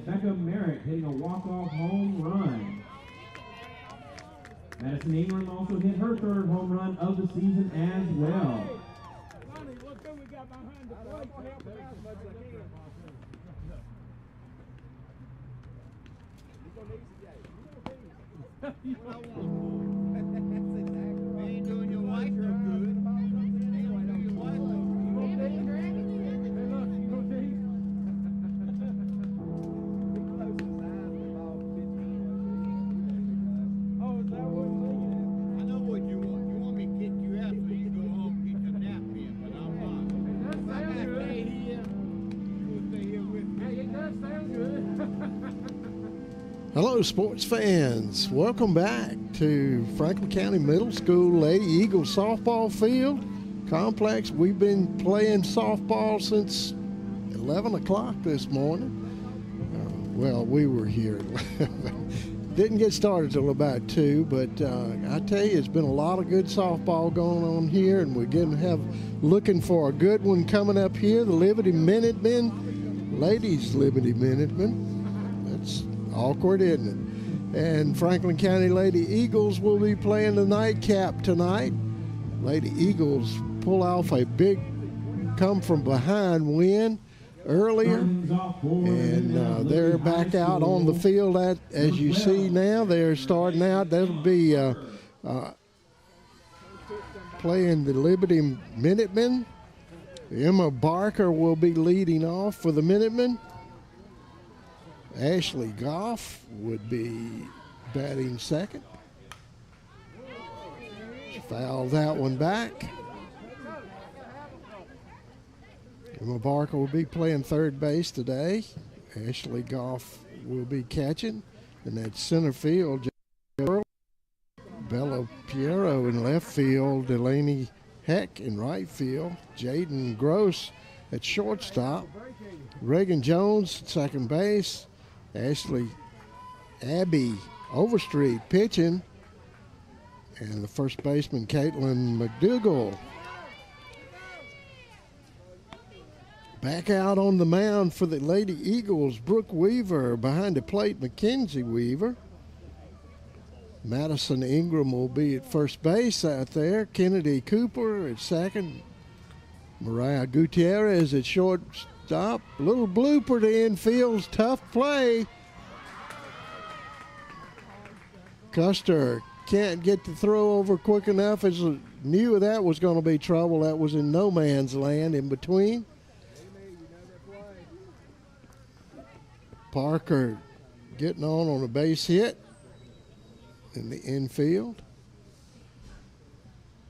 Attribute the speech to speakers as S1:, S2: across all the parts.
S1: Becca Merritt hitting a walk-off home run. Madison Ingram also hit her third home run of the season as well.
S2: Ain't doing your wife no good.
S3: Hello, sports fans. Welcome back to Franklin County Middle School Lady Eagles softball field complex. We've been playing softball since 11 o'clock this morning. Well, we were here. Didn't get started till about 2, but I tell you, it's been a lot of good softball going on here, and we're going to have looking for a good one coming up here, the Liberty Minutemen, Ladies Liberty Minutemen. That's awkward, isn't it? And Franklin County Lady Eagles will be playing the nightcap tonight. Lady Eagles pull off a big come-from-behind win earlier, and they're back out on the field. As you see now, they're starting out. That'll be playing the Liberty Minutemen. Emma Barker will be leading off for the Minutemen. Ashley Goff would be batting second. She fouled that one back. Emma Barker will be playing third base today. Ashley Goff will be catching. And that center field, Bella Piero in left field, Delaney Heck in right field, Jaden Gross at shortstop, Reagan Jones at second base, Abby Overstreet pitching, and the first baseman, Caitlin McDougall. Back out on the mound for the Lady Eagles, Brooke Weaver. Behind the plate, Mackenzie Weaver. Madison Ingram will be at first base out there. Kennedy Cooper at second. Mariah Gutierrez at shortstop. Little blooper to infield's tough play. Custer can't get the throw over quick enough. As knew that was going to be trouble. That was in no man's land in between. Parker getting on a base hit in the infield.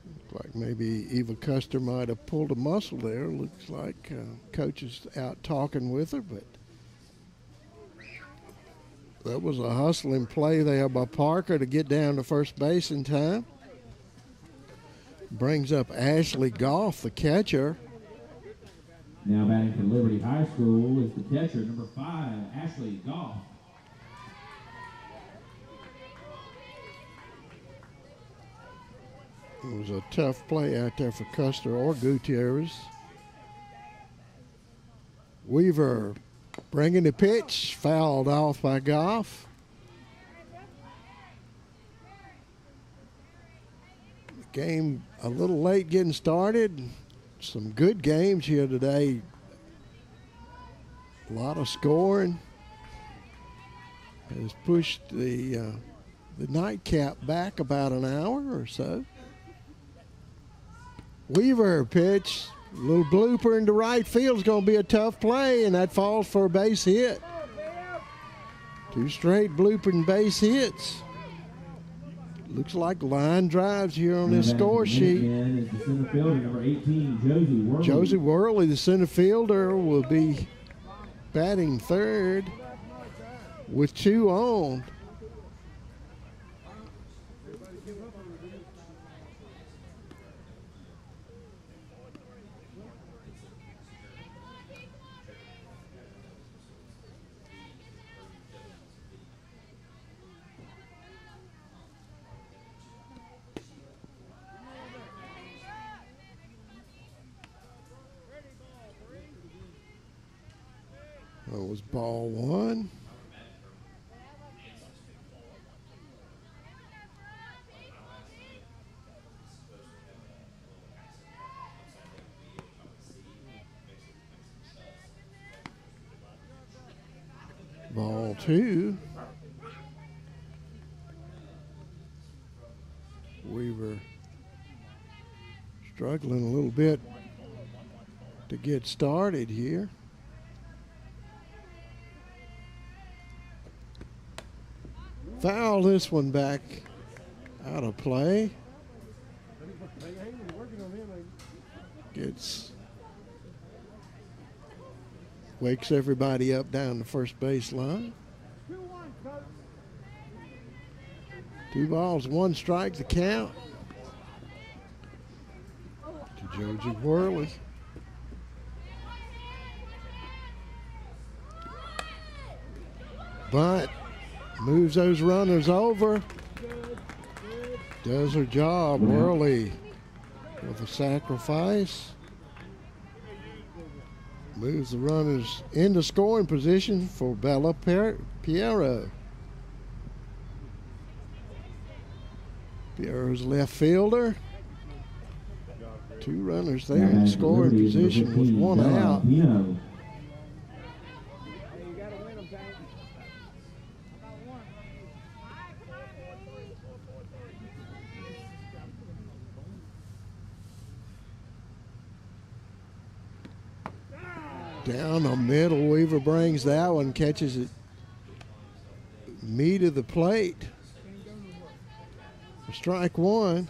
S3: Looks like maybe Eva Custer might have pulled a muscle there. Looks like coach is out talking with her, but that was a hustling play there by Parker to get down to first base in time. Brings up Ashley Goff, the catcher.
S1: Now batting for Liberty High School is the catcher, number 5, Ashley Goff.
S3: It was a tough play out there for Custer or Gutierrez. Weaver bringing the pitch, fouled off by Goff. The game a little late getting started. Some good games here today. A lot of scoring. Has pushed the nightcap back about an hour or so. Weaver pitch, a little blooper into right field is going to be a tough play, and that falls for a base hit. 2 straight blooping base hits. Looks like line drives here on this score sheet.
S1: Is the center fielder, number 18, Josie Worley.
S3: Josie Worley, the center fielder, will be batting third with 2 on. That was ball 1. ball 2. Weaver struggling a little bit to get started here. Foul this one back out of play. Wakes everybody up down the first base line. 2 balls, 1 strike to count to Josie Worley. Bunt moves those runners over. Does her job. Worley with a sacrifice. Moves the runners into scoring position for Bella Piero. Piero's left fielder. 2 runners there in scoring position with 1 out. Down the middle, Weaver brings that one, catches it meat of the plate. Strike 1.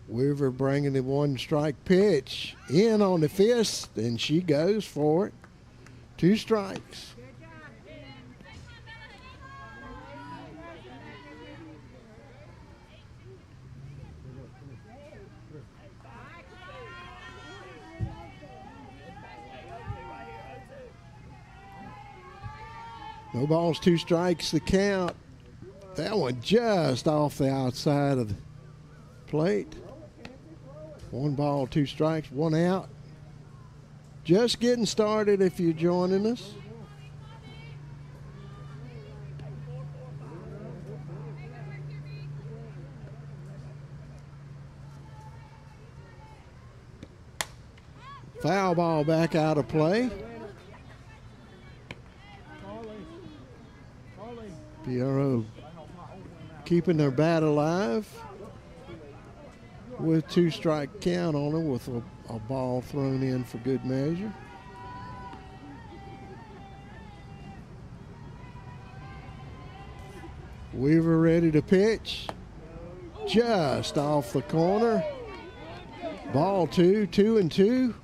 S3: Weaver bringing the 1 strike pitch in on the fist, and she goes for it. 2 strikes. No balls, 2 strikes to count. That one just off the outside of the plate. 1 ball, 2 strikes, 1 out. Just getting started if you're joining us. Foul ball back out of play. Piero keeping their bat alive with 2 strike count on it with a ball thrown in for good measure. Weaver ready to pitch. Just off the corner. Ball 2, 2-2.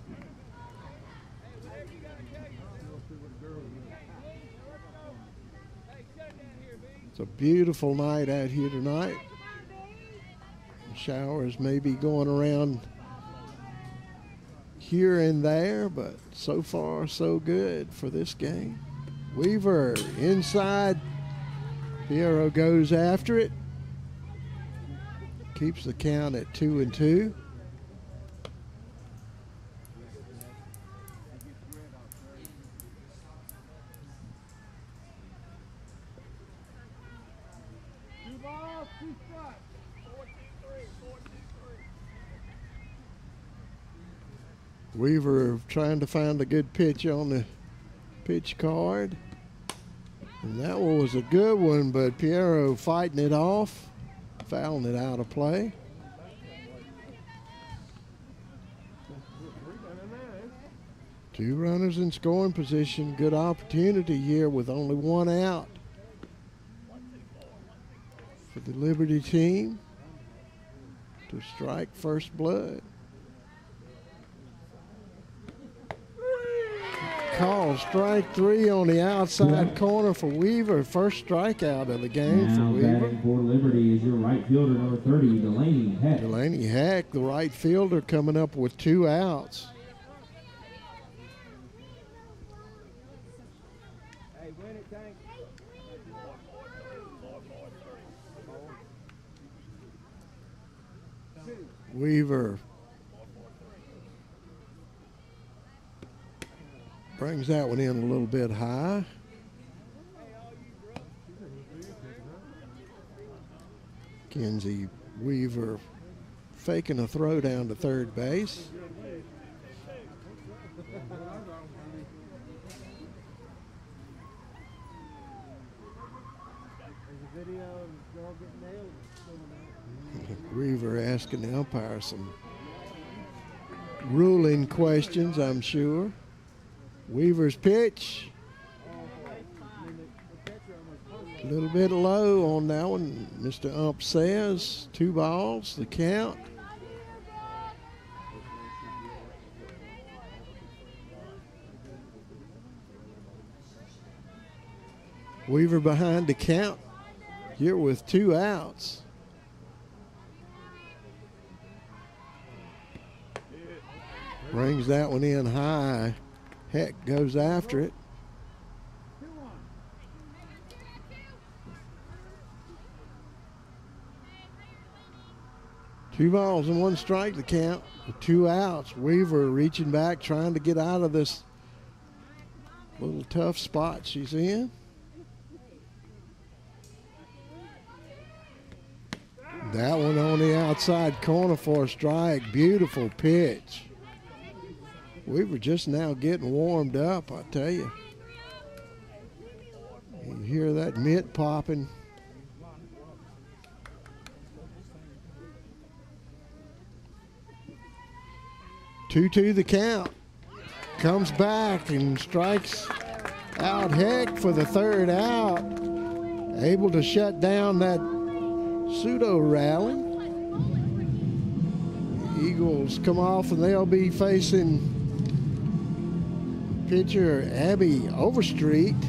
S3: It's a beautiful night out here tonight. Showers may be going around here and there, but so far so good for this game. Weaver inside. Piero goes after it. Keeps the count at 2-2. Weaver trying to find a good pitch on the pitch card. And that one was a good one, but Piero fighting it off, fouling it out of play. Two runners in scoring position. Good opportunity here with only 1 out for the Liberty team to strike first blood. Call strike 3 on the outside corner for Weaver. First strikeout of the game for Weaver.
S1: Batting for Liberty is your right fielder, number 30, Delaney Heck.
S3: Delaney Heck, the right fielder, coming up with 2 outs. Weaver brings that one in a little bit high. Kenzie Weaver faking a throw down to third base. Weaver asking the umpire some ruling questions, I'm sure. Weaver's pitch. A little bit low on that one, Mr. Ump says. 2 balls, the count. Weaver behind the count here with 2 outs. Brings that one in high. Heck goes after it. Two balls and 1 strike to count with 2 outs. Weaver reaching back, trying to get out of this little tough spot she's in. That one on the outside corner for a strike. Beautiful pitch. Weaver just now getting warmed up, I tell you. You hear that mitt popping. Two the count. Comes back and strikes out Heck for the 3rd out. Able to shut down that pseudo rally. The Eagles come off and they'll be facing pitcher Abby Overstreet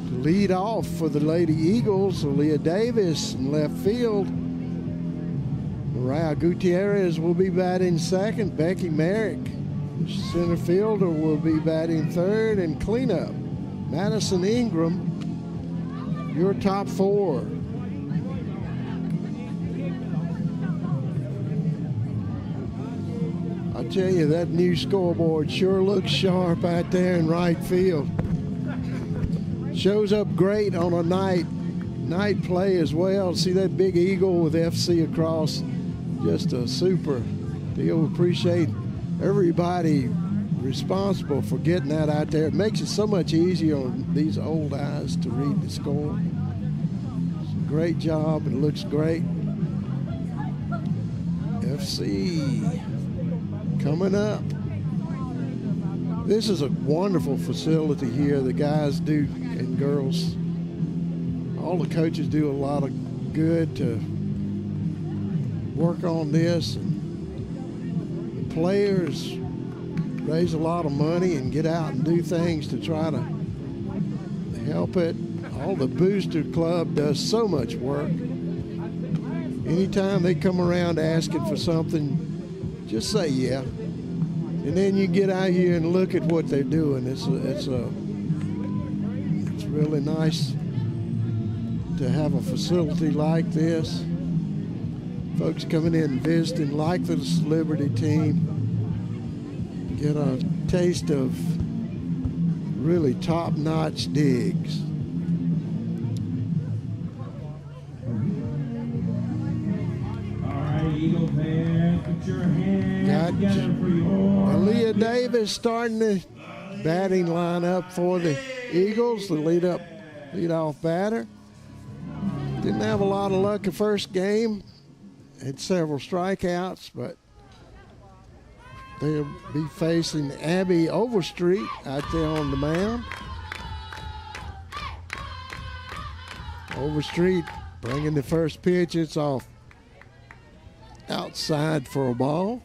S3: to lead off for the Lady Eagles. Aaliyah Davis in left field. Mariah Gutierrez will be batting second. Becky Merrick, center fielder, will be batting third. And cleanup, Madison Ingram, your top 4. I tell you, that new scoreboard sure looks sharp out there in right field. Shows up great on a night play as well. See that big eagle with FC across. Just a super deal. Appreciate everybody responsible for getting that out there. It makes it so much easier on these old eyes to read the score. It's a great job. It looks great. FC coming up. This is a wonderful facility here. The guys do, and girls, all the coaches do a lot of good to work on this. And the players raise a lot of money and get out and do things to try to help it. All the Booster Club does so much work. Anytime they come around asking for something, just say yeah. And then you get out here and look at what they're doing. It's really nice to have a facility like this. Folks coming in and visiting, like the Liberty team, get a taste of really top-notch digs.
S1: Eagle fans, put your hands together for your
S3: Aaliyah Davis starting the batting lineup for the Eagles, the lead-off batter. Didn't have a lot of luck the first game. Had several strikeouts, but they'll be facing Abby Overstreet out there on the mound. Overstreet bringing the first pitch. It's off outside for a ball.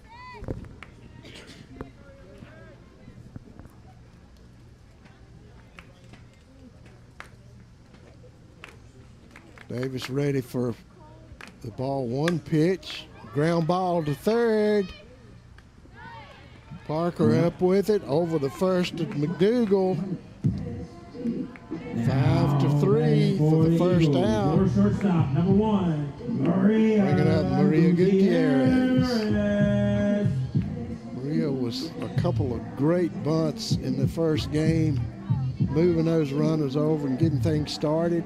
S3: Davis ready for the ball. 1 pitch, ground ball to third. Parker up with it over the first of McDougal. 5-3 for the first out.
S1: Your shortstop, number 1, Maria.
S3: Bringing up Maria Gutierrez. Maria was a couple of great bunts in the first game, moving those runners over and getting things started.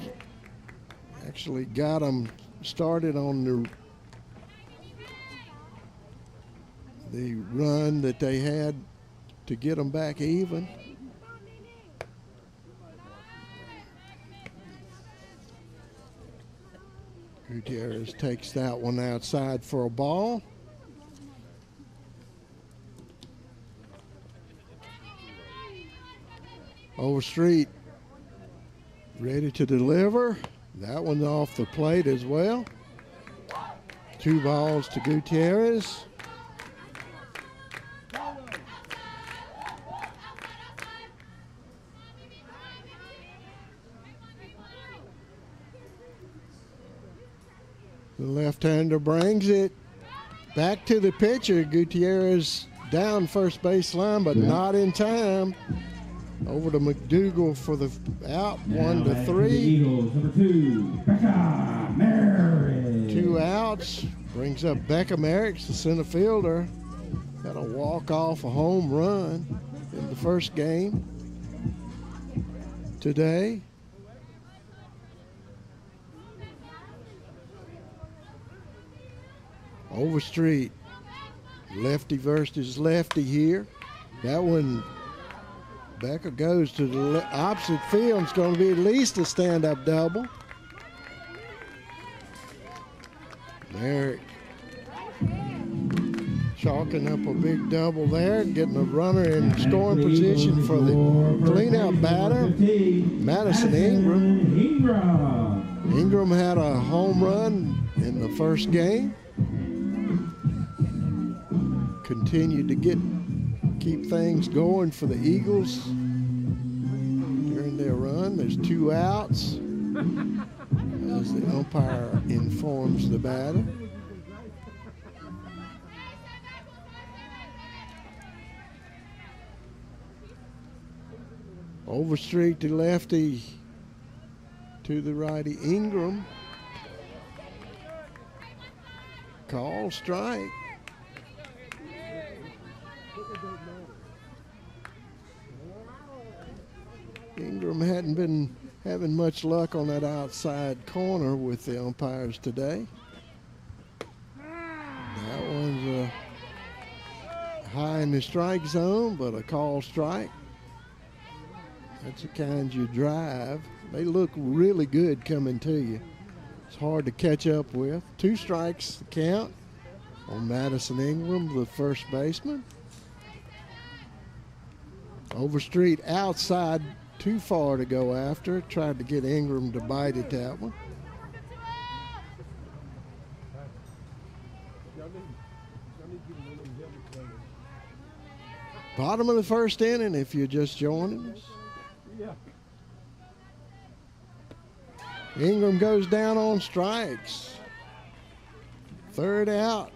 S3: Actually got them started on the run that they had to get them back even. Gutierrez takes that one outside for a ball. Overstreet ready to deliver. That one's off the plate as well. 2 balls to Gutierrez. The left-hander brings it back to the pitcher. Gutierrez down first baseline, but not in time. Over to McDougal for the out, 1-3.
S1: Eagles, number 2, Becca Merrick.
S3: 2 outs, brings up Becca Merrick, the center fielder. Had a walk-off, a home run in the first game today. Overstreet, lefty versus lefty here. That one, Becker goes to the opposite field. It's going to be at least a stand-up double. Merrick chalking up a big double there, getting a runner in scoring position for the clean-out batter, Madison Ingram. Ingram had a home run in the first game. Continued to keep things going for the Eagles during their run. There's 2 outs as the umpire informs the batter. Overstreet to lefty to the righty Ingram. Call strike. Ingram hadn't been having much luck on that outside corner with the umpires today. That one's high in the strike zone, but a call strike. That's the kind you drive. They look really good coming to you. It's hard to catch up with. 2 strikes to count on Madison Ingram, the first baseman. Overstreet outside, too far to go after. Tried to get Ingram to bite at that one. Bottom of the first inning if you're just joining us. Ingram goes down on strikes. 3rd out.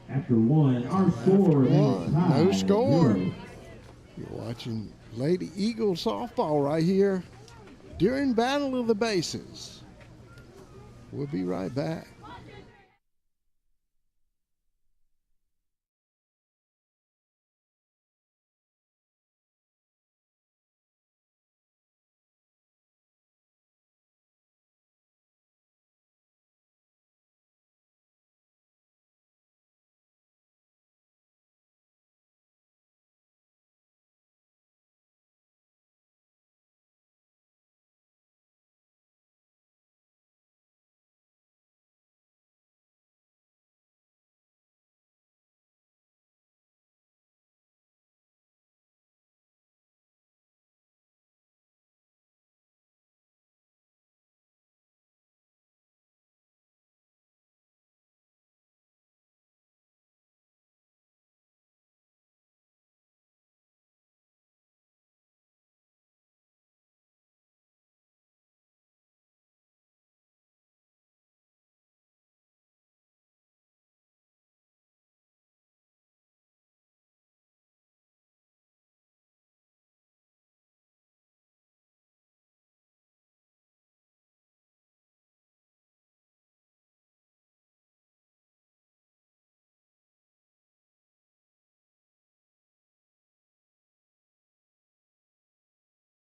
S1: After 1, our score is
S3: no score.
S1: 0.
S3: You're watching Lady Eagle softball right here during Battle of the Bases. We'll be right back.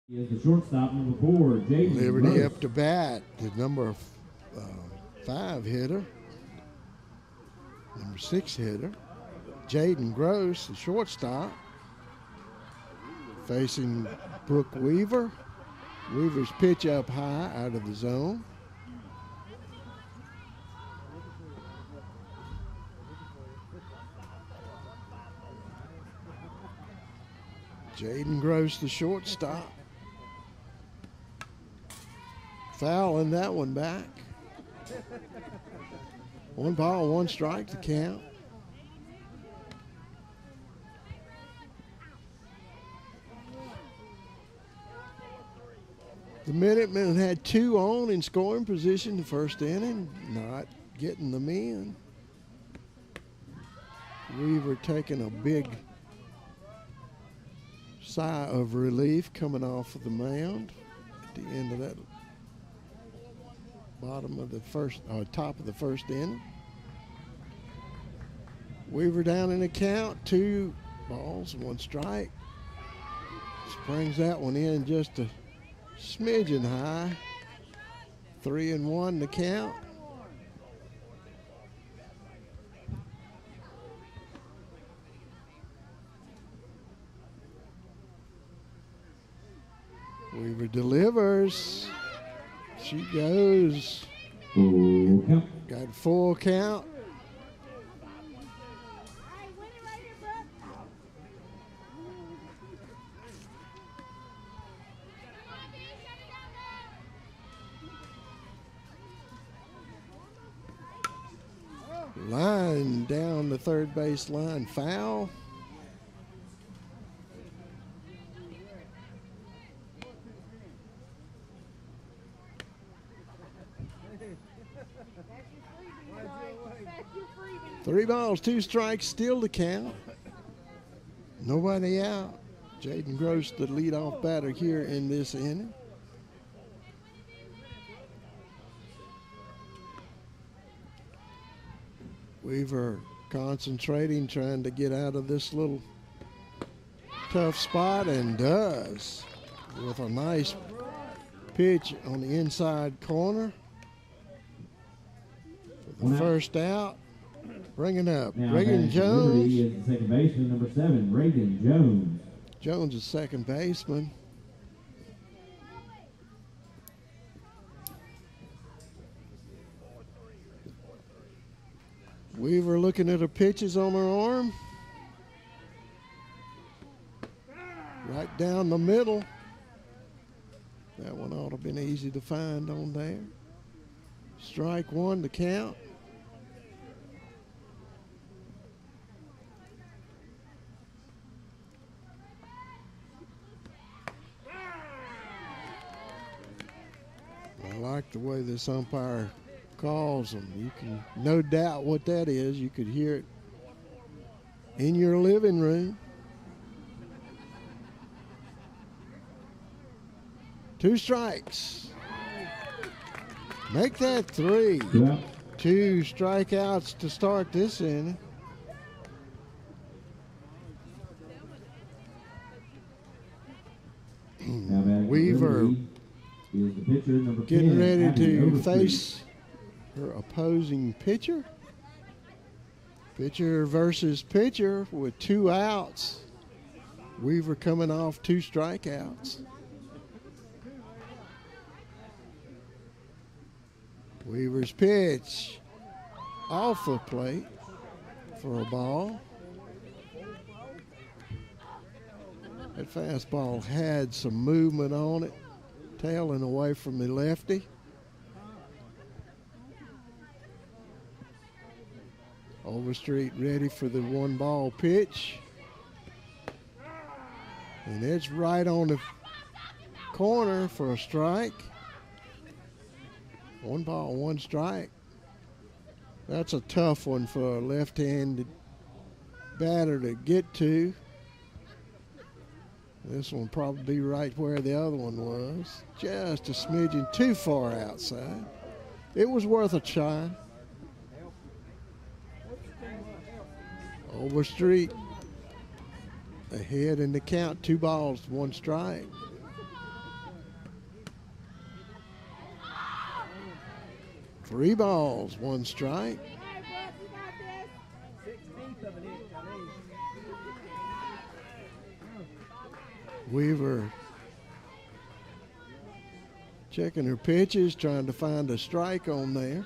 S1: He is the shortstop, number 4, Jason
S3: Liberty
S1: Rose.
S3: up to bat, the number 5 hitter. Number 6 hitter. Jaden Gross, the shortstop. Facing Brooke Weaver. Weaver's pitch up high out of the zone. Jaden Gross, the shortstop. Fouling that one back. 1 ball, 1 strike to count. The Minutemen had 2 on in scoring position the first inning, not getting them in. Weaver taking a big sigh of relief coming off of the mound at the end of that bottom of the first, top of the first inning. Weaver down in the count, 2 balls, 1 strike. Springs that one in just a smidgen high. 3-1 to count. Weaver delivers. She goes.
S1: Full count.
S3: Got a full count. Line down the third base line, foul. Three balls, 2 strikes, still to count. Nobody out. Jaden Gross, the leadoff batter here in this inning. Weaver concentrating, trying to get out of this little tough spot, and does with a nice pitch on the inside corner. For the first out. Bringing up
S1: Now
S3: Reagan
S1: batting for Liberty
S3: Jones.
S1: is the second baseman, number 7, Reagan Jones.
S3: Jones is second baseman. Weaver looking at her pitches on her arm. Right down the middle. That one ought to have been easy to find on there. Strike 1 to count. I like the way this umpire calls them. You can no doubt what that is. You could hear it in your living room. 2 strikes. Make that 3.
S1: Yeah.
S3: 2 strikeouts to start this inning.
S1: Now batting for
S3: Weaver
S1: Liberty is the pitcher, number 10,
S3: getting ready
S1: Abby
S3: to
S1: Overstreet.
S3: face her opposing pitcher. Pitcher versus pitcher with 2 outs. Weaver coming off 2 strikeouts. Weaver's pitch off the plate for a ball. That fastball had some movement on it, tailing away from the lefty. Overstreet ready for the 1-ball pitch. And it's right on the corner for a strike. 1 ball, 1 strike. That's a tough one for a left-handed batter to get to. This one probably be right where the other one was. Just a smidgen too far outside. It was worth a try. Overstreet ahead in the count, 2 balls, 1 strike. 3 balls, 1 strike.
S2: 16th of an inch, I mean.
S3: Weaver checking her pitches, trying to find a strike on there.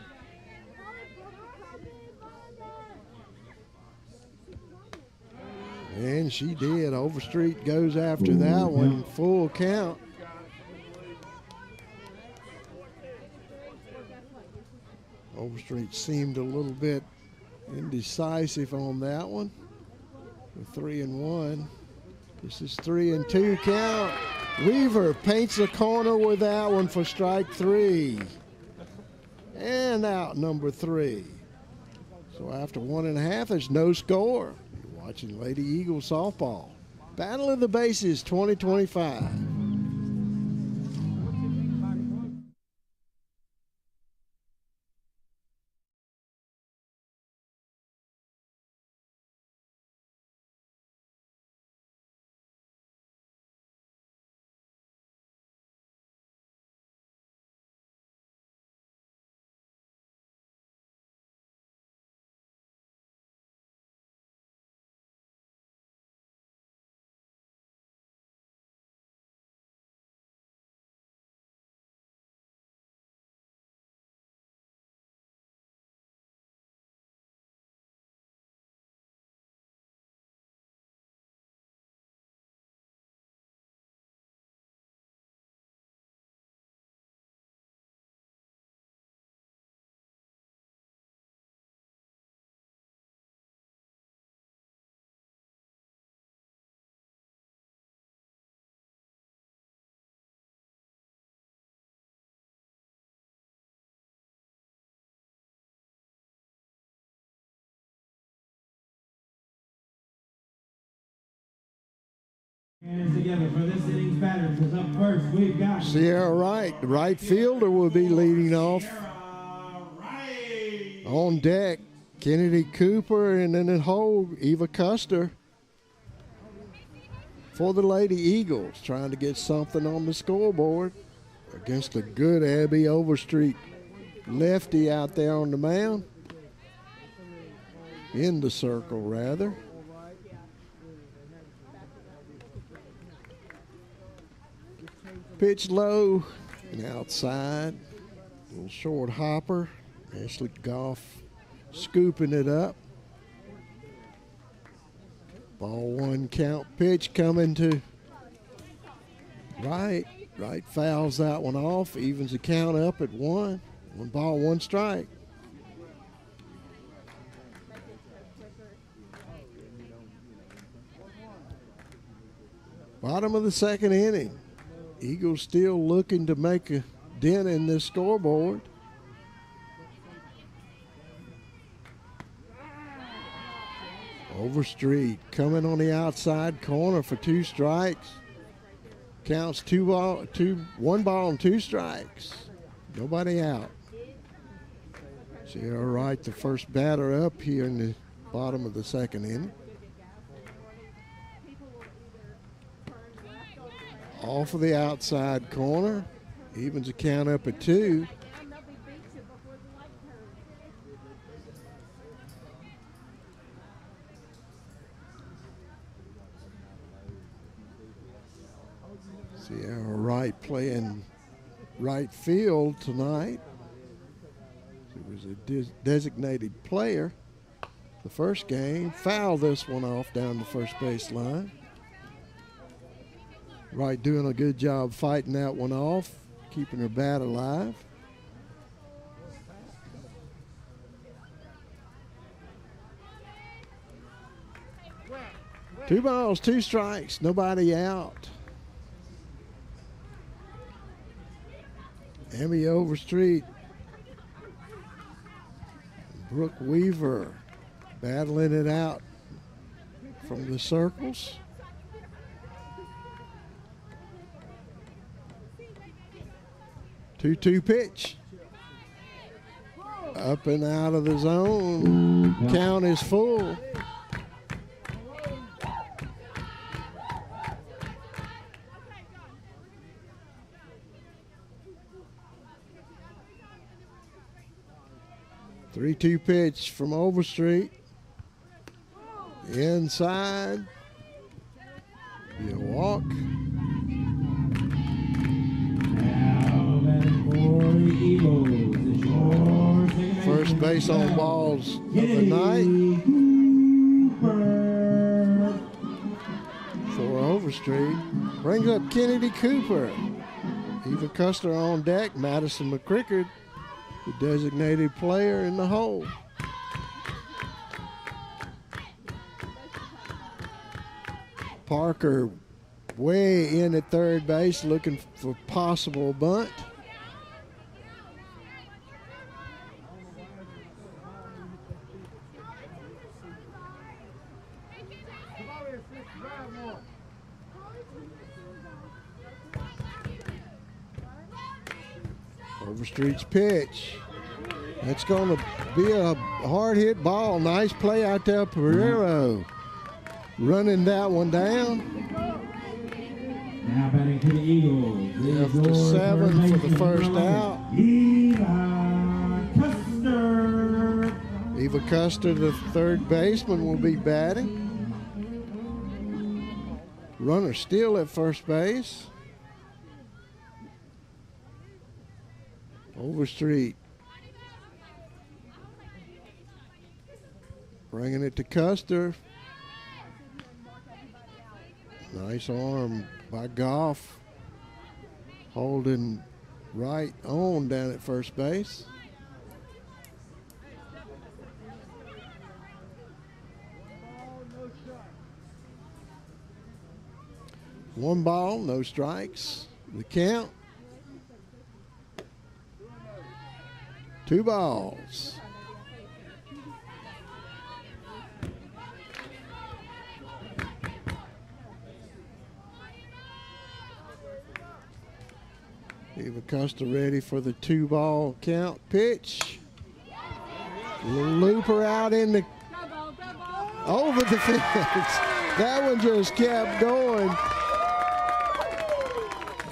S3: And she did. Overstreet goes after that one. Full count. Overstreet seemed a little bit indecisive on that one. With 3-1. This is 3-2 count. Weaver paints a corner with that one for strike 3. And out number 3. So after 1.5, there's no score. You're watching Lady Eagle softball. Battle of the Bases 2025.
S1: Hands together for this inning's batter, because up first we've got
S3: Sierra Wright, the right fielder, will be leading off. On deck, Kennedy Cooper, and then at home, Eva Custer for the Lady Eagles, trying to get something on the scoreboard against a good Abby Overstreet lefty out there on the mound. In the circle, rather. Pitch low and outside. A little short hopper. Ashley Goff scooping it up. Ball 1 count pitch coming to Wright. Wright fouls that one off. Evens the count up at 1. 1 ball, 1 strike. Bottom of the 2nd inning. Eagles still looking to make a dent in this scoreboard. Overstreet coming on the outside corner for 2 strikes. Counts 1 ball and 2 strikes. Nobody out. Sierra Wright, the first batter up here in the bottom of the 2nd inning. Off of the outside corner. Evens the count up at 2. Sierra Wright playing right field tonight. He was a designated player the first game. Fouled this one off down the first base line. Wright doing a good job fighting that one off, keeping her bat alive. Two balls, 2 strikes, nobody out. Emmy Overstreet, Brooke Weaver battling it out from the circles. Two-two pitch. Up and out of the zone. Count is full. 3-2 pitch from Overstreet. Inside. Be a walk.
S1: Now batting for the Eagles is your second
S3: First base on balls of the night for Overstreet. Brings up Kennedy Cooper. Eva Custer on deck. Madison McCrickard, the designated player in the hole. Parker way in at third base looking for possible bunt. Overstreet's pitch. That's going to be a hard hit ball. Nice play out there, Pereiro. Running that one down.
S1: Now batting for the Eagles.
S3: After 7 for the first out.
S1: Eva Custer.
S3: Eva Custer, the third baseman, will be batting. Runner still at first base. Overstreet. Bringing it to Custer. Nice arm by Goff. Holding right on down at first base. One ball, no strikes. The count. 2 balls. Eva Custer ready for the 2-ball count. Pitch. Looper out in the over the fence. That one just kept going.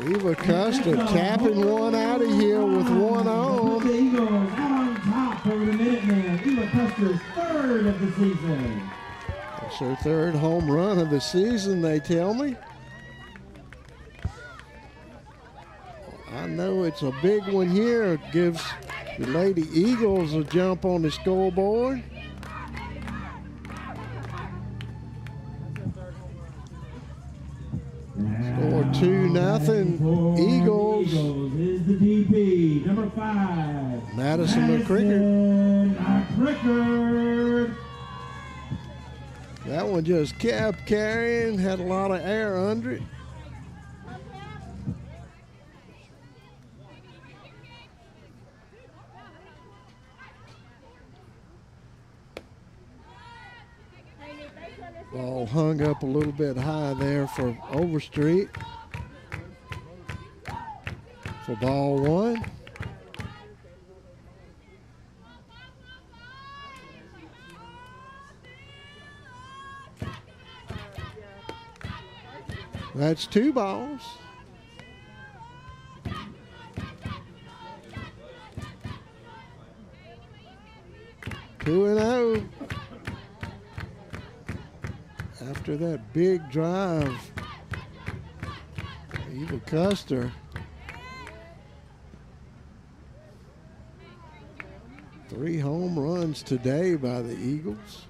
S3: Eva Custer tapping one out of here with one on.
S1: The Eagles out on top over the Minutemen. Eva Custer's third of the season.
S3: That's her third home run of the season, they tell me. I know it's a big one here. It gives the Lady Eagles a jump on the scoreboard. Score 2-0. Eagles.
S1: Is the DP, number 5.
S3: Madison McCrickard.
S1: McCrickard.
S3: That one just kept carrying, had a lot of air under it. Ball hung up a little bit high there for Overstreet. For ball 1. That's 2 balls. Two and 0. After that big drive, Eva Custer. 3 home runs today by the Eagles.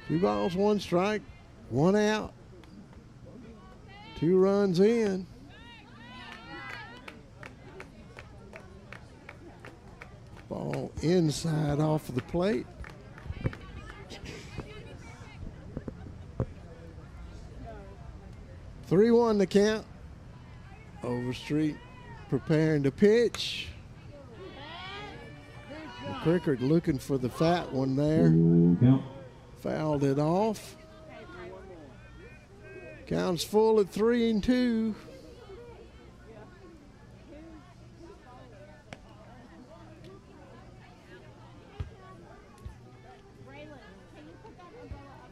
S3: Two balls, 1 strike, 1 out. 2 runs in. Ball inside off of the plate. Three 1 to count. Overstreet preparing to pitch. McCrickard looking for the fat one there.
S1: Count.
S3: Fouled it off. Counts full at 3-2.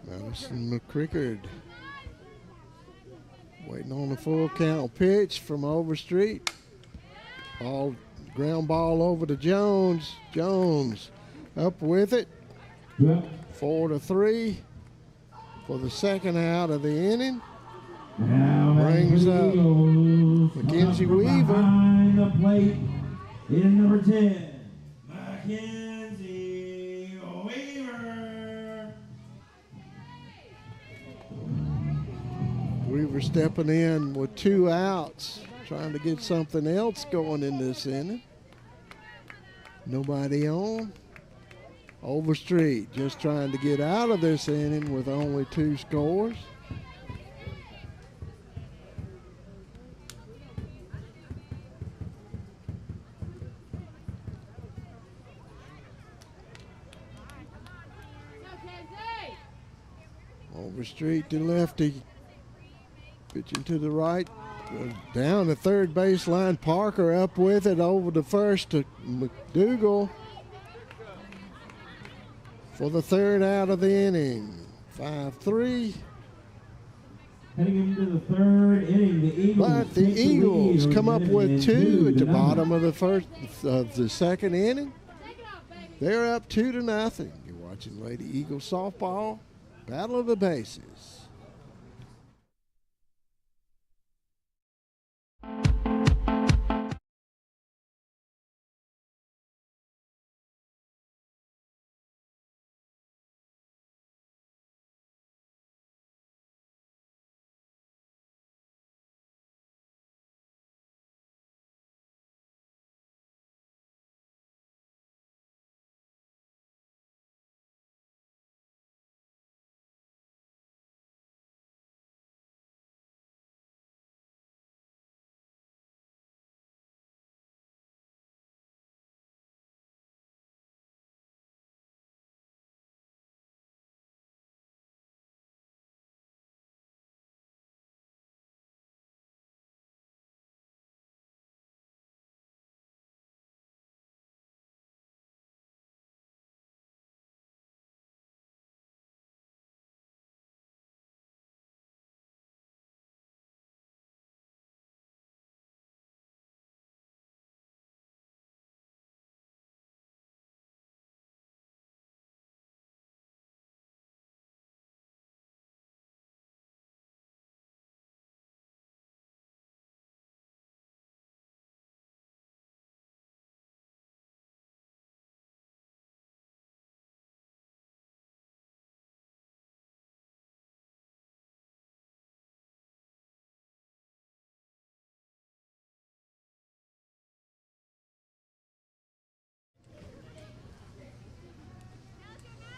S3: Madison McCrickard Waiting on the full count pitch from Overstreet. Ground ball over to Jones. Jones up with it. 4-3 for the second out of the inning. Brings up Mackenzie Weaver.
S1: Behind the plate is number 10, Mackenzie Weaver.
S3: Weaver stepping in with 2 outs, trying to get something else going in this inning. Nobody on. Overstreet just trying to get out of this inning with only 2 scores. Overstreet to lefty. Pitching to the right. Down the third baseline. Parker up with it over to first to McDougal for the third out of the inning. 5-3.
S1: Heading into the third inning, the Eagles.
S3: But the Eagles come up with 2 at the bottom of the second inning. They're up 2-0. You're watching Lady Eagle softball. Battle of the Bases.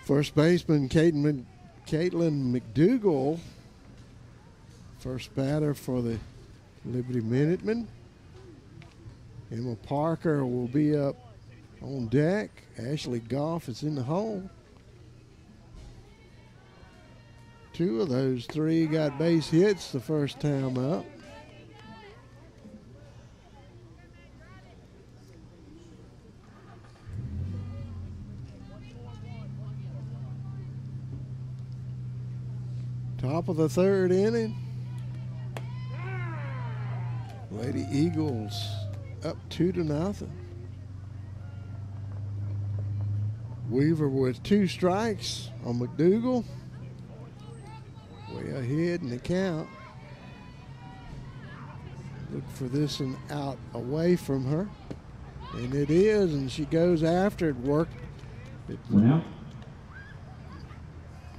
S3: First baseman Caitlin McDougal, first batter for the Liberty Minutemen. Emma Parker will be up on deck. Ashley Goff is in the hole. 2 of those 3 got base hits the first time up. Top of the third inning. Lady Eagles up 2-0. Weaver with 2 strikes on McDougal. Way ahead in the count. Look for this one out away from her. And it is, and she goes after it. Worked.
S1: One out.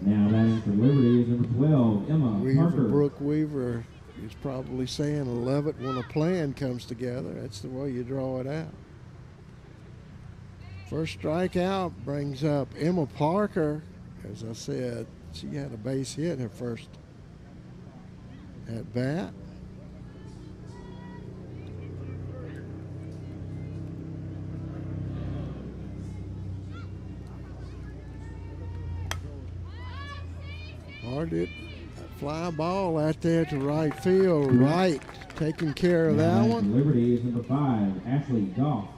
S1: Now batting for Liberty is number 12, Emma Parker.
S3: Brooke Weaver is probably saying, I love it when a plan comes together. That's the way you draw it out. First strikeout brings up Emma Parker. As I said, she had a base hit her first at bat. Hard hit, fly ball out there to right field. Right, taking care of that one.
S1: Liberty is number 5, Ashley Goff.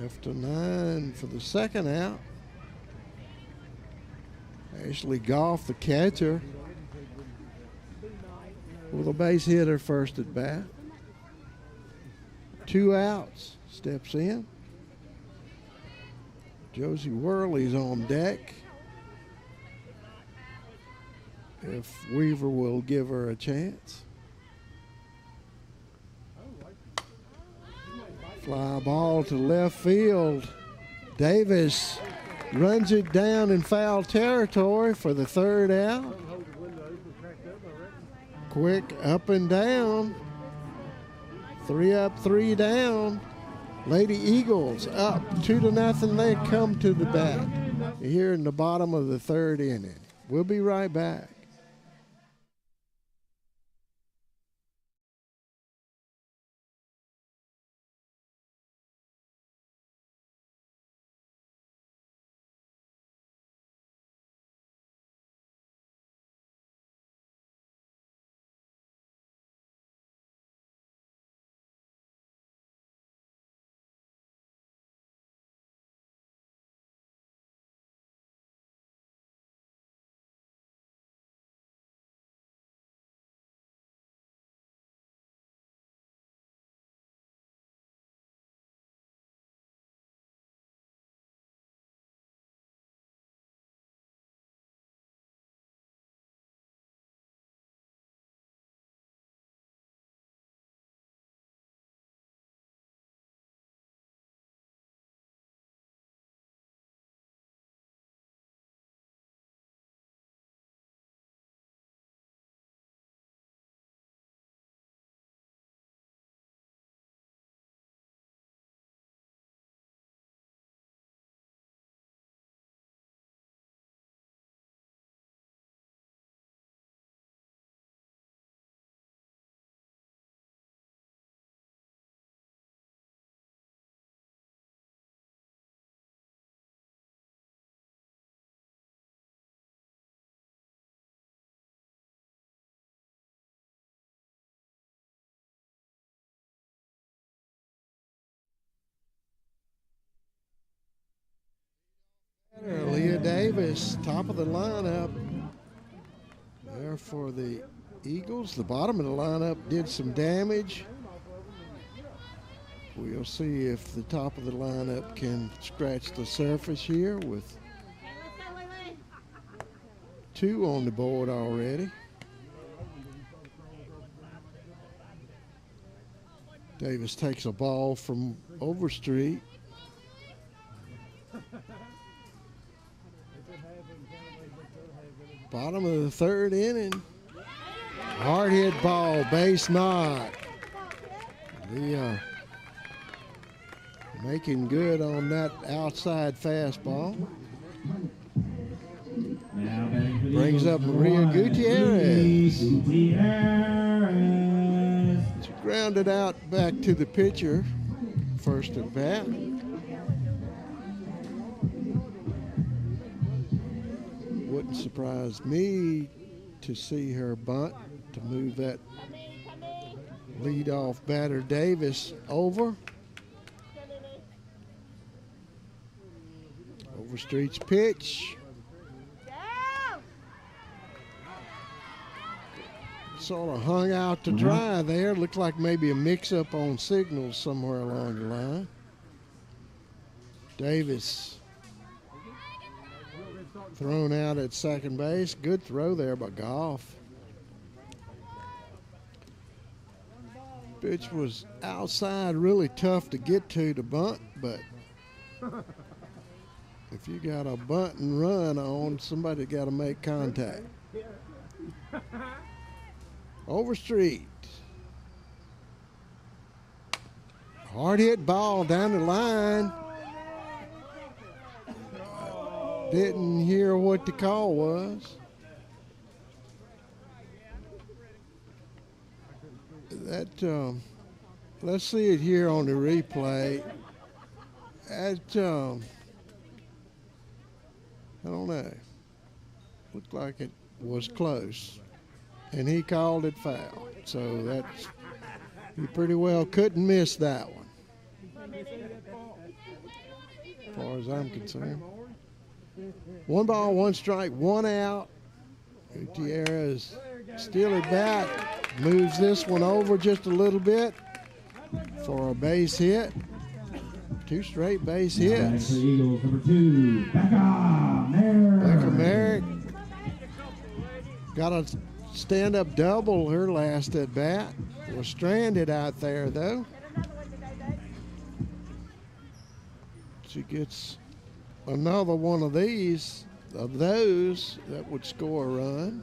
S3: After 9 for the second out. Ashley Goff, the catcher, with a Single base hitter first at bat. 2 outs. Steps in. Josie Worley's on deck. If Weaver will give her a chance. Fly ball to left field. Davis runs it down in foul territory for the 3rd out. Quick up and down. 3 up, 3 down. Lady Eagles up 2-0. They come to the bat here in the bottom of the 3rd inning. We'll be right back. Leah Davis, top of the lineup there for the Eagles. The bottom of the lineup did some damage. We'll see if the top of the lineup can scratch the surface here with 2 on the board already. Davis takes a ball from Overstreet. Bottom of the 3rd inning. Hard hit ball, base knock. Making good on that outside fastball. Brings up Maria Gutierrez. She grounded out back to the pitcher. First at bat. Wouldn't surprise me to see her bunt to move that leadoff batter Davis over. Overstreet's pitch. Sort of hung out to dry there. Looked like maybe a mix-up on signals somewhere along the line. Davis thrown out at second base. Good throw there by Goff. Pitch was outside, really tough to get to bunt, but if you got a bunt and run on, somebody got to make contact. Overstreet. Hard hit ball down the line. Didn't hear what the call was. Let's see it here on the replay. I don't know. Looked like it was close. And he called it foul. So that's, he pretty well couldn't miss that one, as far as I'm concerned. 1 ball, 1 strike, 1 out. Gutierrez still at bat. moves this one over just a little bit for a base hit. 2 straight base
S1: Now batting
S3: hits.
S1: for the Eagles, number 2, Becca Merrick.
S3: Becca Merrick got a stand-up double her last at bat. Was stranded out there though. She gets another one of those that would score a run.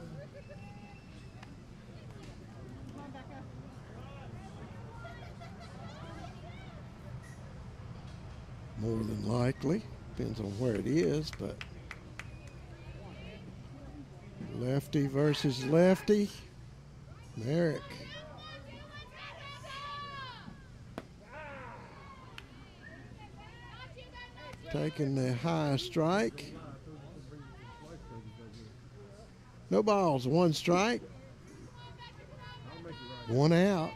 S3: More than likely, depends on where it is, but lefty versus lefty. Merrick. Taking the high strike. No balls, 1 strike. 1 out.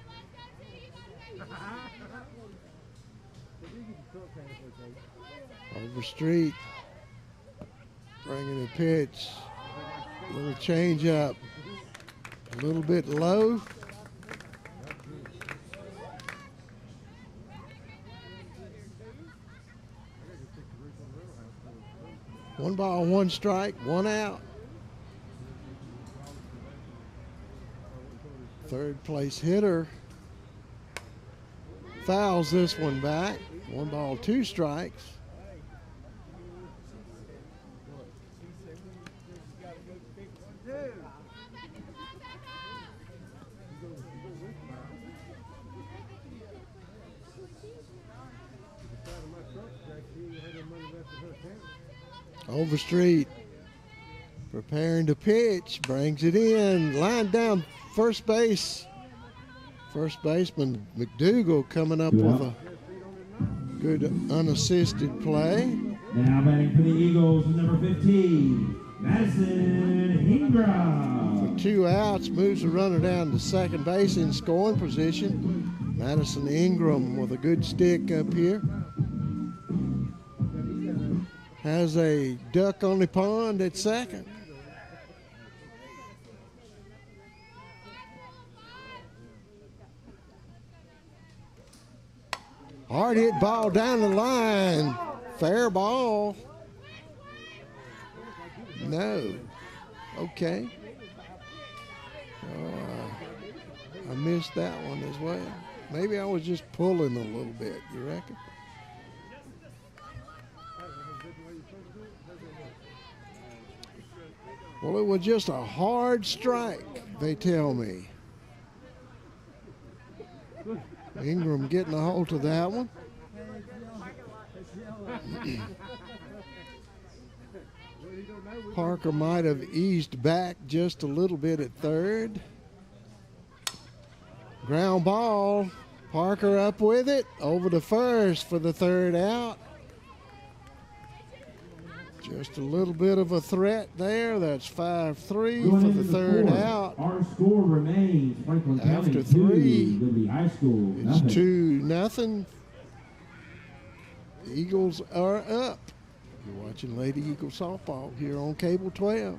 S3: Overstreet. Bringing a pitch. A little change up. A little bit low. One ball, 1 strike, 1 out. Third place hitter fouls this one back. 1 ball, 2 strikes. Overstreet preparing to pitch, brings it in, line down first base. First baseman McDougal coming up with a good unassisted play.
S1: Now batting for the Eagles is number 15, Madison Ingram.
S3: For 2 outs, moves the runner down to second base in scoring position. Madison Ingram with a good stick up here. Has a duck on the pond at second. Hard hit ball down the line. Fair ball. No. Okay. I missed that one as well. Maybe I was just pulling a little bit, you reckon? Well, it was just a hard strike, they tell me. Ingram getting a hold of that one. Parker might have eased back just a little bit at third. Ground ball. Parker up with it. Over to first for the 3rd out. Just a little bit of a threat there. That's 5-3 for the 3rd out.
S1: Our score remains Franklin County
S3: After
S1: 2,
S3: 3,
S1: Liberty High School
S3: it's
S1: nothing.
S3: 2-0. Eagles are up. You're watching Lady Eagle softball here on Cable 12.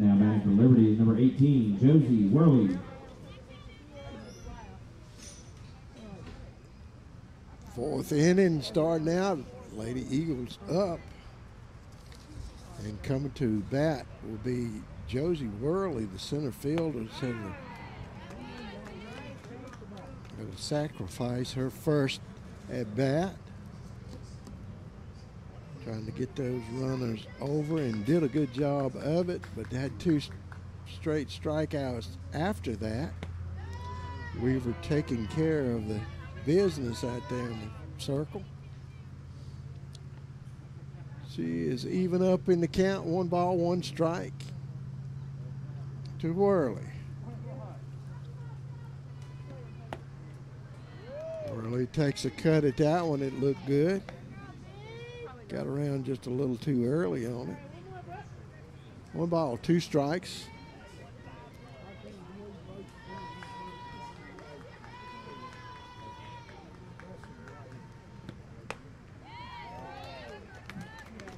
S1: Now batting for Liberty is number 18, Josie Worley.
S3: Fourth inning starting out. Lady Eagles up. And coming to bat will be Josie Worley, the center fielder. Going to sacrifice her first at bat. Trying to get those runners over and did a good job of it, but had two straight strikeouts after that. Weaver taking care of the business out there in the circle. She is even up in the count, 1 ball, 1 strike to Worley. Worley takes a cut at that one. It looked good. Got around just a little too early on it. 1 ball, 2 strikes.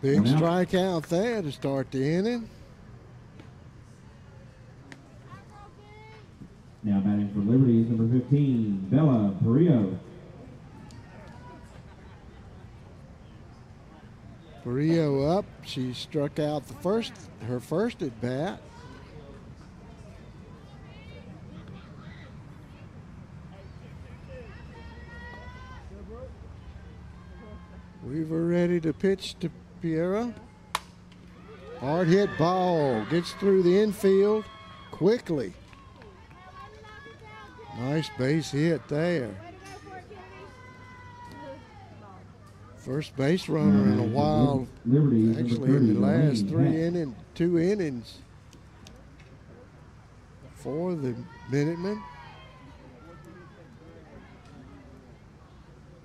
S3: Big strikeout there to start the inning.
S1: Now batting for Liberty is number 15, Bella Perillo.
S3: Perillo up. She struck out her first at bat. Weaver ready to pitch to Piera. Hard hit ball. Gets through the infield quickly. Nice base hit there. First base runner in a while. Actually in the last 2 innings for the Minutemen.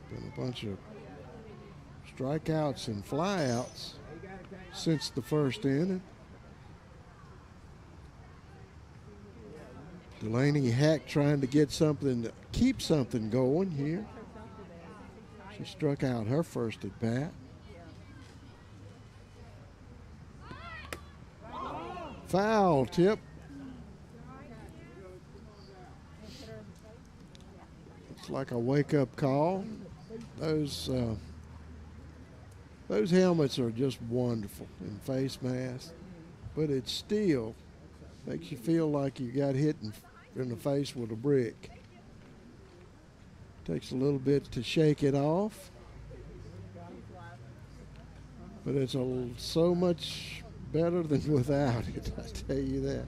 S3: Been a bunch of strikeouts and flyouts since the first inning. Delaney Hack trying to get something to keep something going here. She struck out her first at bat. Foul tip. It's like a wake-up call. Those helmets are just wonderful in face masks, but it still makes you feel like you got hit in the face with a brick. Takes a little bit to shake it off, but it's so much better than without it, I tell you that.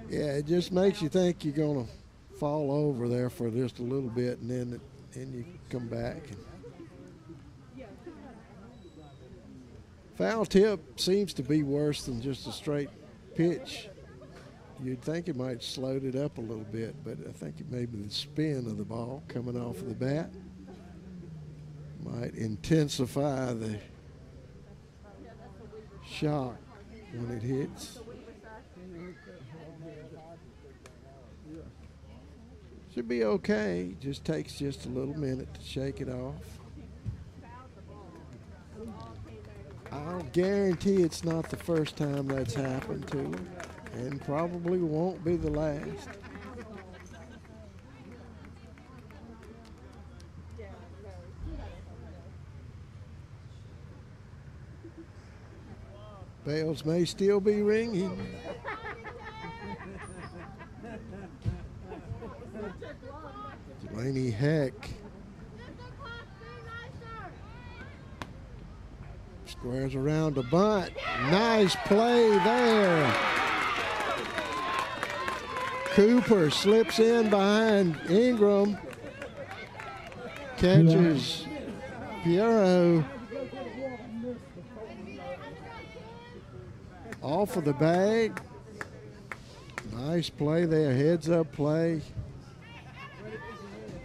S3: Yeah, it just makes you think you're going to fall over there for just a little bit, and then you come back. Foul tip seems to be worse than just a straight pitch. You'd think it might slowed it up a little bit, but I think it may be the spin of the ball coming off of the bat might intensify the shock when it hits. Should be okay. Just takes just a little minute to shake it off. I'll guarantee it's not the first time that's happened to her, and probably won't be the last. Bells may still be ringing. Delaney Heck squares around a bunt. Nice play there. Cooper slips in behind Ingram. Catches Piero off of the bag. Nice play there, heads up play.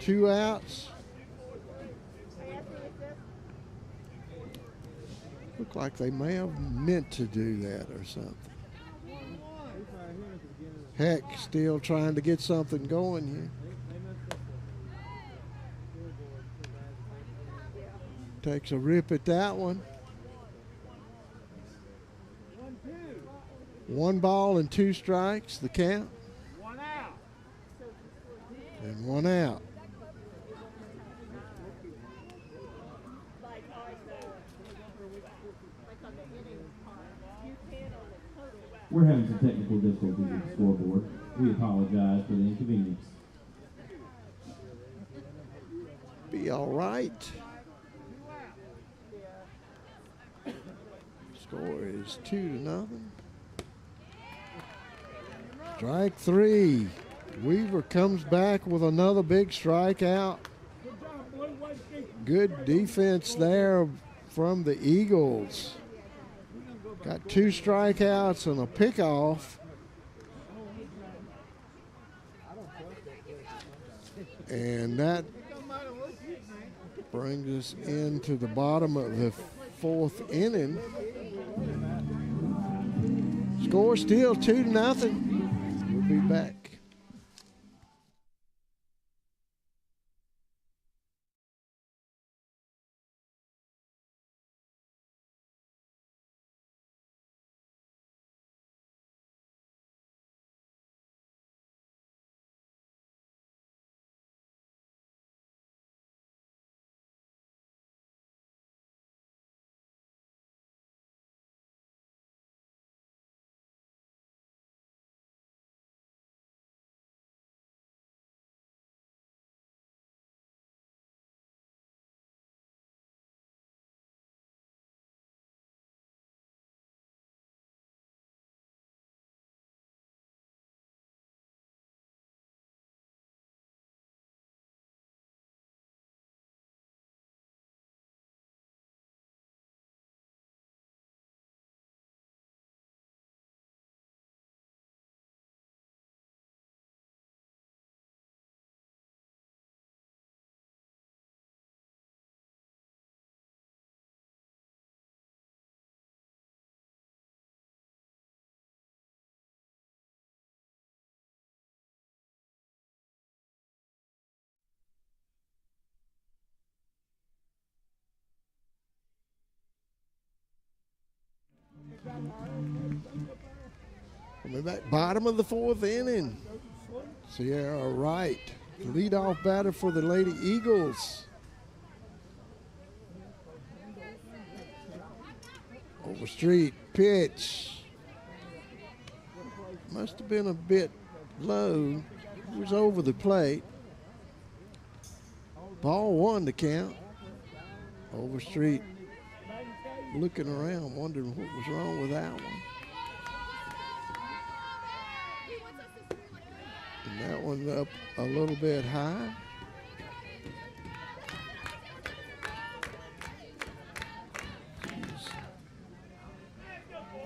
S3: 2 outs. Look like they may have meant to do that or something. Heck, still trying to get something going here. Takes a rip at that one. 1 ball and 2 strikes, the count.
S2: 1 out.
S3: And 1 out.
S1: We're having some technical difficulties with the scoreboard. We apologize for the inconvenience.
S3: Be all right. Score is 2-0. Strike 3. Weaver comes back with another big strikeout. Good defense there from the Eagles. Got 2 strikeouts and a pickoff. And that brings us into the bottom of the 4th inning. Score still 2-0. We'll be back. Coming back, bottom of the 4th inning. Sierra Wright, leadoff batter for the Lady Eagles. Overstreet pitch. Must have been a bit low. It was over the plate. Ball 1 to count. Overstreet looking around, wondering what was wrong with that one. And that one up a little bit high. She's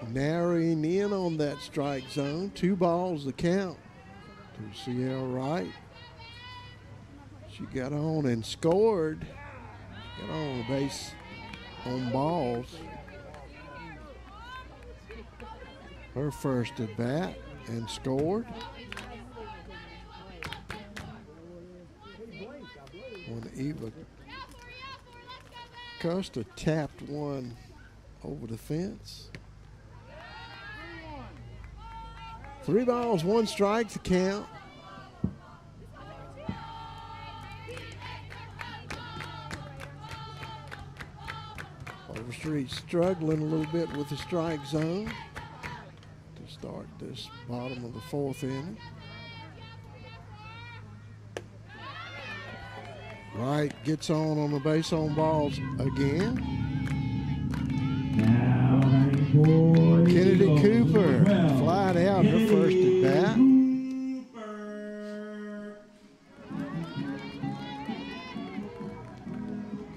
S3: narrowing in on that strike zone. 2 balls to count to Sierra Wright. She got on and scored. Got on the base on balls. Her first at bat and scored. When Eva Custer tapped one over the fence. 3 balls, 1 strike to count. Overstreet struggling a little bit with the strike zone to start this bottom of the 4th inning. Wright gets on the base on balls again.
S1: Now batting for the
S3: Kennedy
S1: Eagles,
S3: Cooper,
S1: 12,
S3: flied out her first at bat.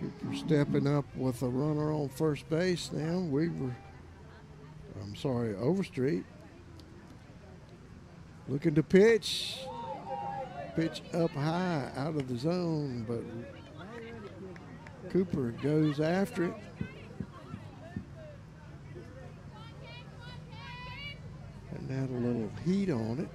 S3: Cooper stepping up with a runner on first base now. Overstreet. Looking to pitch. Pitch up high out of the zone, but Cooper goes after it. And had a little heat on it.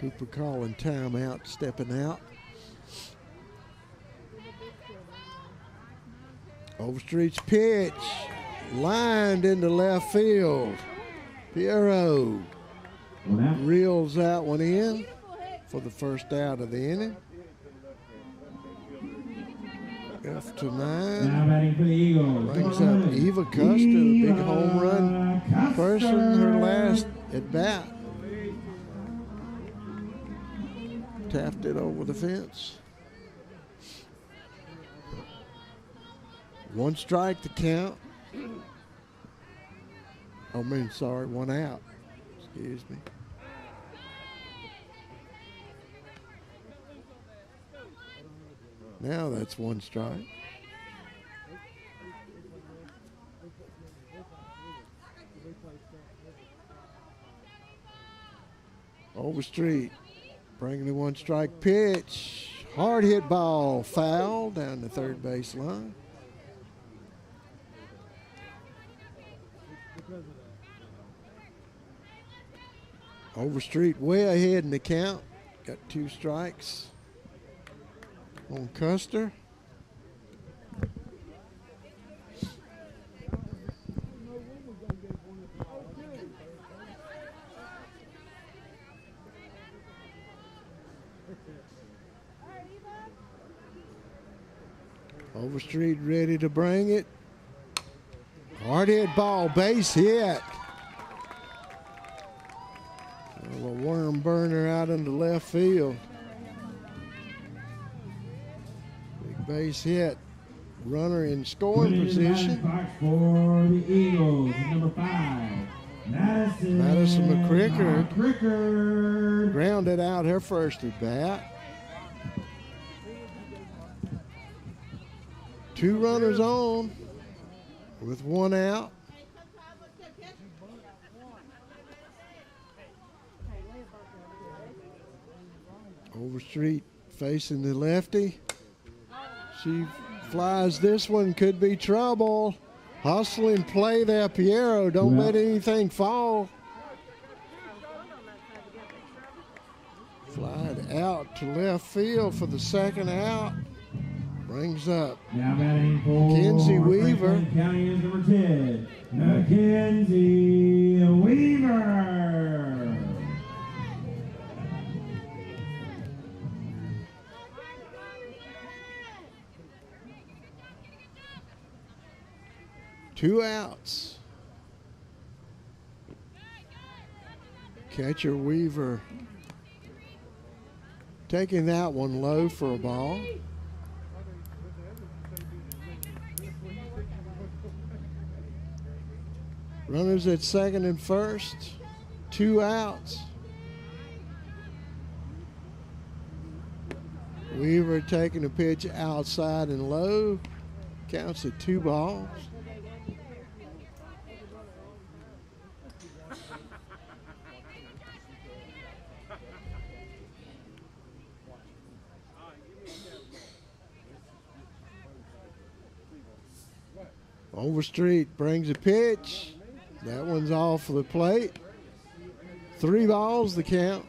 S3: Cooper calling timeout, stepping out. Overstreet's pitch lined into left field. Piero reels that one in for the first out of the inning. F to 9.
S1: Now batting for the Eagles.
S3: Brings up Eva Custer, the big home run person, her last at bat. Tapped it over the fence. 1 strike to count. Oh, sorry, 1 out. Excuse me. Now that's 1 strike. Overstreet bringing the 1 strike pitch. Hard hit ball, foul down the third base line. Overstreet way ahead in the count. Got 2 strikes on Custer. Overstreet ready to bring it. Hard hit ball, base hit. A worm burner out into left field. Big base hit. Runner in scoring position.
S1: For the Eagles, number 5,
S3: Madison McCricker grounded out her first at bat. 2 runners on with 1 out. Overstreet facing the lefty. She flies this one, could be trouble. Hustle and play there, Piero. Don't let anything fall. Flied out to left field for the second out. Brings up
S1: now batting for
S3: Mackenzie Weaver.
S1: Franklin County is number 10, Mackenzie Weaver.
S3: Two outs. Catcher Weaver taking that one low for a ball. Runners at second and first. 2 outs. Weaver taking a pitch outside and low. Counts at 2 balls. Overstreet brings a pitch. That one's off the plate. 3 balls the count.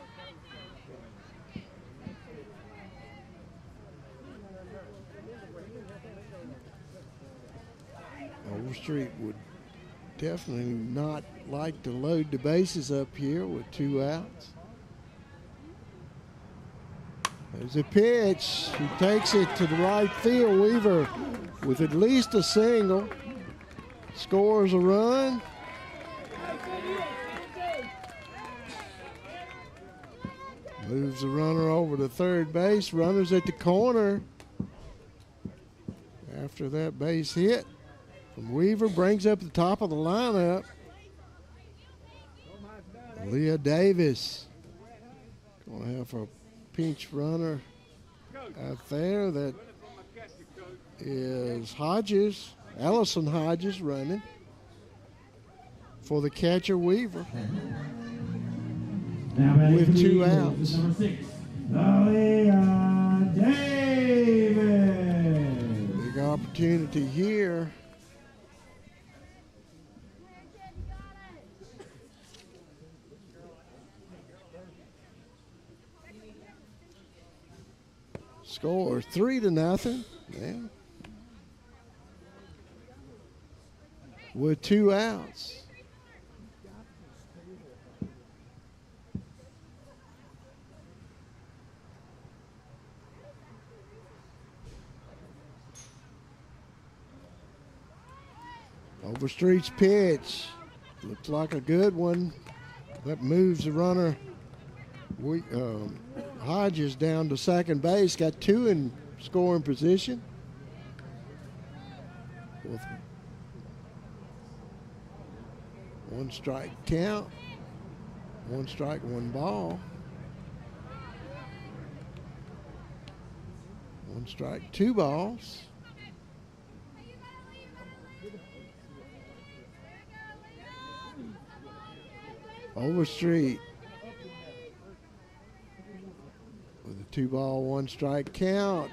S3: Overstreet would definitely not like to load the bases up here with 2 outs. There's a pitch. He takes it to the right field. Weaver with at least a single. Scores a run. Moves the runner over to third base. Runners at the corner. After that base hit from Weaver, brings up the top of the lineup. Leah Davis. Going to have a pinch runner out there. That is Hodges. Allison Hodges running for the catcher Weaver.
S1: Now
S3: with 2 outs.
S1: Number 6, Leah Davis.
S3: Big opportunity here. Score 3-0. Yeah. with 2 outs. Overstreet's pitch looks like a good one. That moves the runner. Hodges down to second base, got 2 in scoring position. With 1 strike count, 1 strike, 1 ball. 1 strike, 2 balls. Overstreet with a 2-ball, 1 strike count,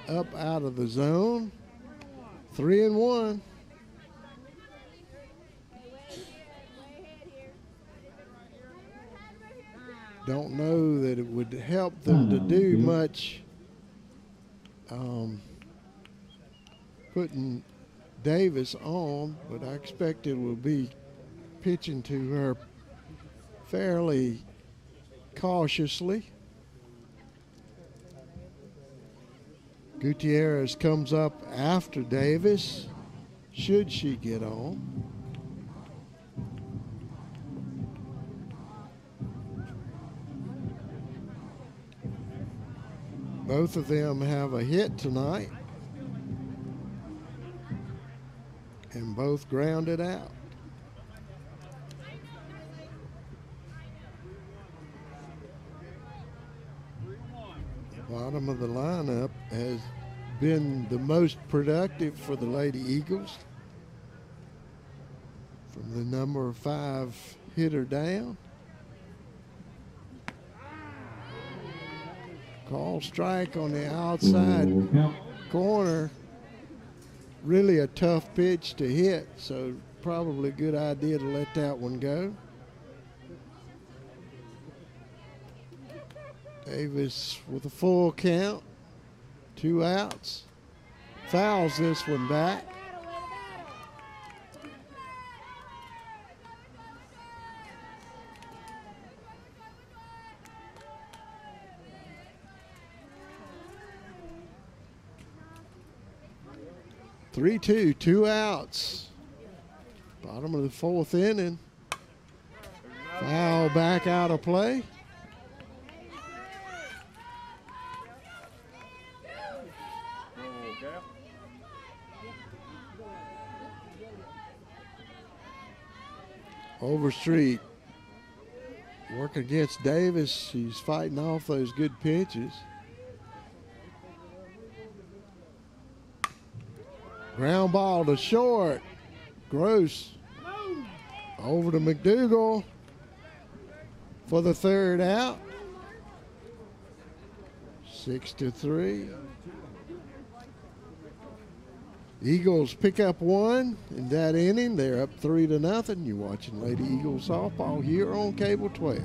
S3: up out of the zone. 3-1. Don't know that it would help them to do much putting Davis on, but I expect it will be pitching to her fairly cautiously. Gutierrez comes up after Davis, should she get on. Both of them have a hit tonight, and both grounded out. Bottom of the lineup has been the most productive for the Lady Eagles. From the number 5 hitter down. Call strike on the outside corner. Really a tough pitch to hit, so probably a good idea to let that one go. Davis with a full count, 2 outs. Fouls this one back. Three-two, 2 outs. Bottom of the 4th inning. Foul back out of play. Overstreet working against Davis. She's fighting off those good pitches. Ground ball to short. Gross over to McDougal for the 3rd out. 6-3. Eagles pick up 1 in that inning. They're up 3-0. You're watching Lady Eagles softball here on Cable 12.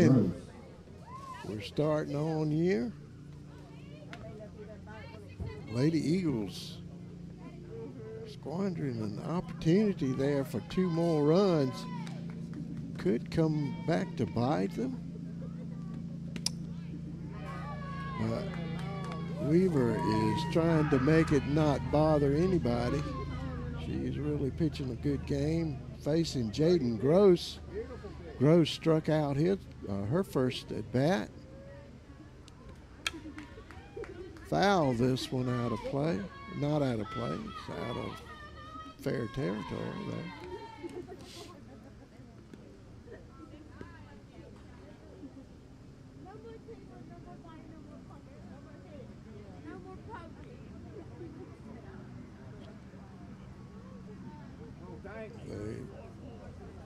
S3: inning. We're starting on year. Lady Eagles squandering an opportunity there for 2 more runs. Could come back to bite them. But Weaver is trying to make it not bother anybody. She's really pitching a good game. Facing Jaden Gross. Gross struck out her first at bat. Foul this one out of play. Not out of play. It's out of fair territory there.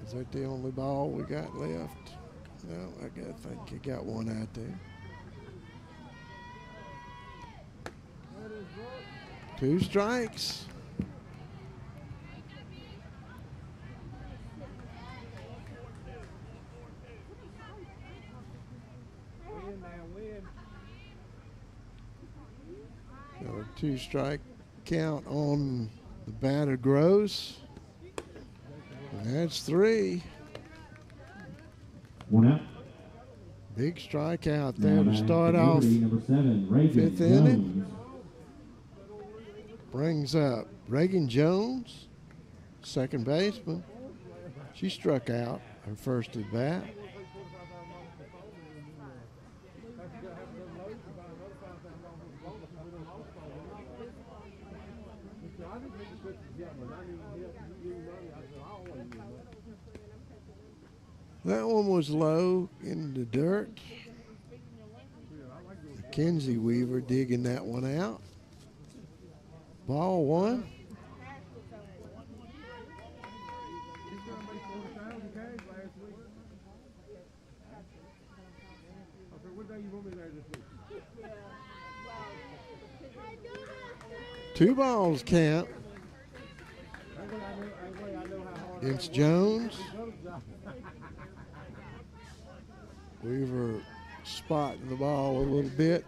S3: Is that the only ball we got left? No, I think you got one out there. 2 strikes. So a 2-strike count on the batter Gross. That's 3.
S1: 1 out.
S3: Big strikeout there to start
S1: Now
S3: off
S1: number 7, Reagan
S3: 5th inning.
S1: Jones.
S3: Brings up Reagan Jones, second baseman. She struck out her first at bat. That one was low in the dirt. Mackenzie Weaver digging that one out. Ball 1. Two balls count against Jones. Weaver spotting the ball a little bit.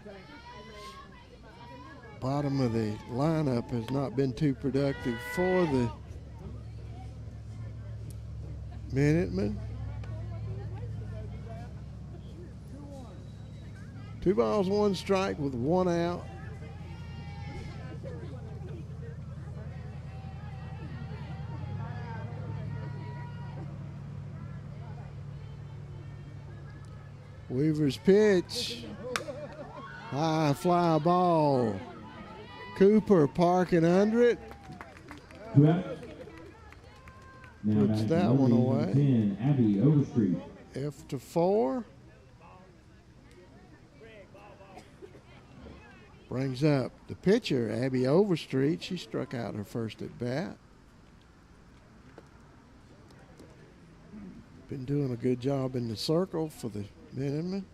S3: Bottom of the lineup has not been too productive for the Minutemen. 2 balls, 1 strike with 1 out. Weaver's pitch. High fly ball. Cooper parking under it.
S1: 2 out. Now
S3: Puts
S1: back
S3: that
S1: to
S3: one
S1: number
S3: away.
S1: 10, Abby Overstreet.
S3: After 4. Brings up the pitcher, Abby Overstreet. She struck out her first at bat. Been doing a good job in the circle for the Minutemen.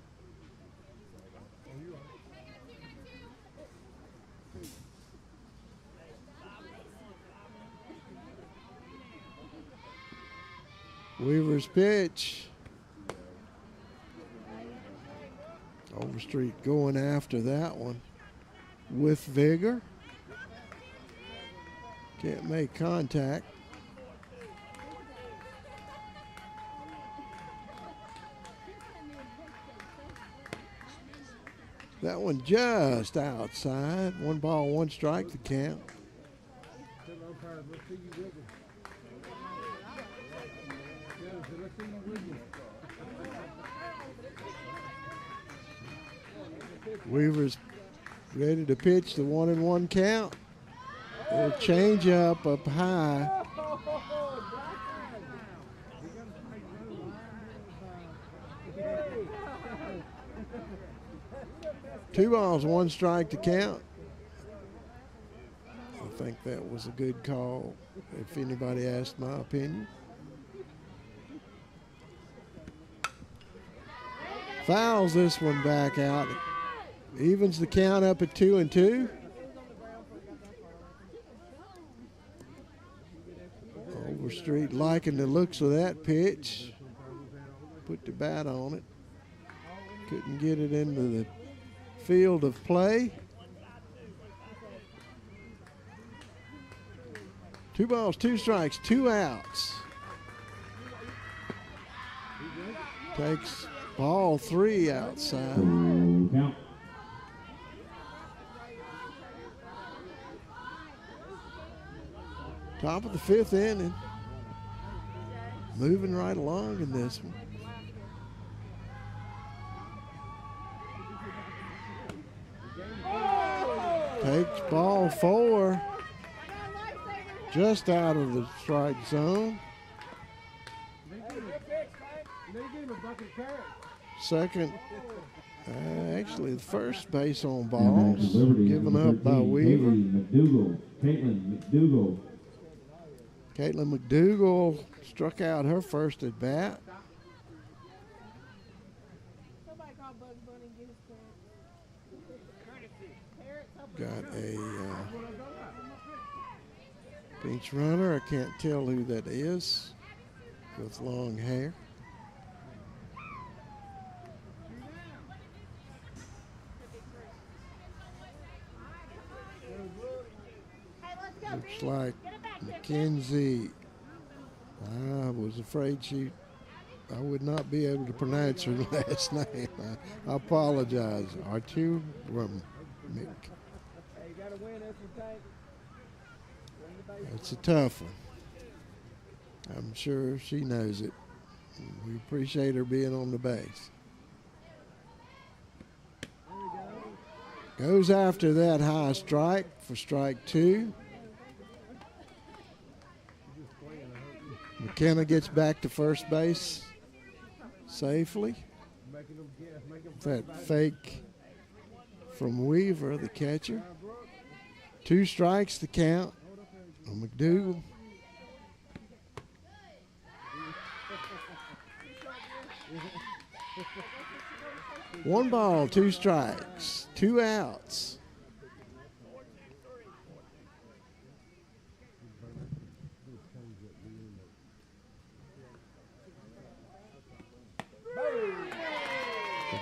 S3: Weaver's pitch. Overstreet going after that one with vigor. Can't make contact. That one just outside. 1 ball, 1 strike to count. Weaver's ready to pitch the 1-1 count. A change up high. Two balls, 1 strike to count. I think that was a good call, if anybody asked my opinion. Fouls this one back out. Evens the count up at 2-2. Overstreet liking the looks of that pitch. Put the bat on it. couldn't get it into the field of play. 2 balls, 2 strikes, 2 outs. Takes ball 3 outside.
S1: Count.
S3: Top of the 5th inning. Moving right along in this one. Takes ball 4. Just out of the strike zone. Second, actually the first base on balls, given up by Weaver. Caitlin McDougal struck out her first at bat. Got a pinch runner. I can't tell who that is with long hair. Looks like Mackenzie. I was afraid I would not be able to pronounce her last name. I apologize. Artur Mick. That's a tough one. I'm sure she knows it. We appreciate her being on the base. Goes after that high strike for strike 2. McKenna gets back to first base safely. That fake from Weaver, the catcher. 2 strikes to count on McDougal. One ball, 2 strikes, 2 outs.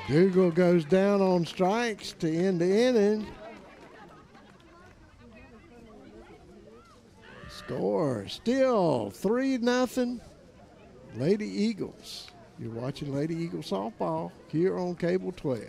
S3: McDougal goes down on strikes to end the inning. Score still 3-0. Lady Eagles. You're watching Lady Eagle softball here on Cable 12.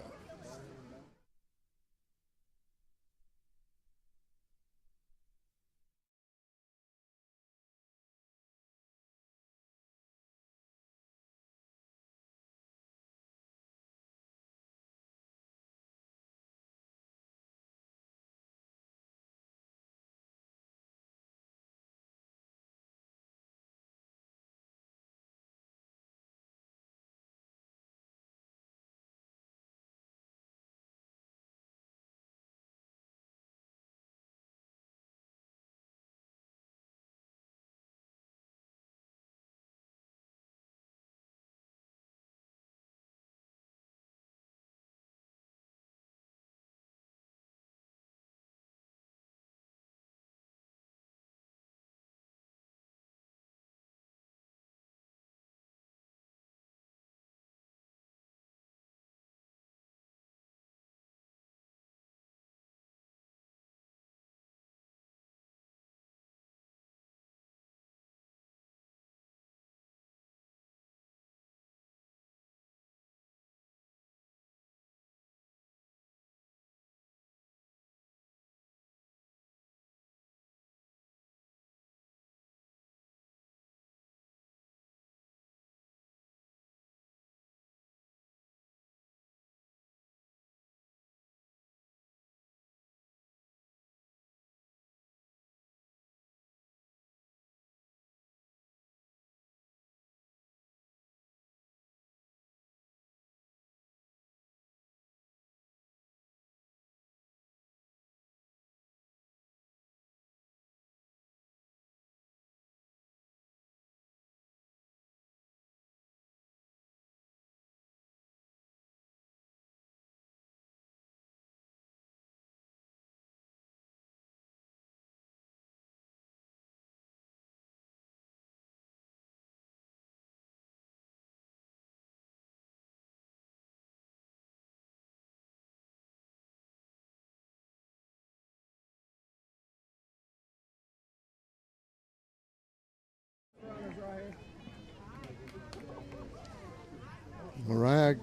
S3: Mariah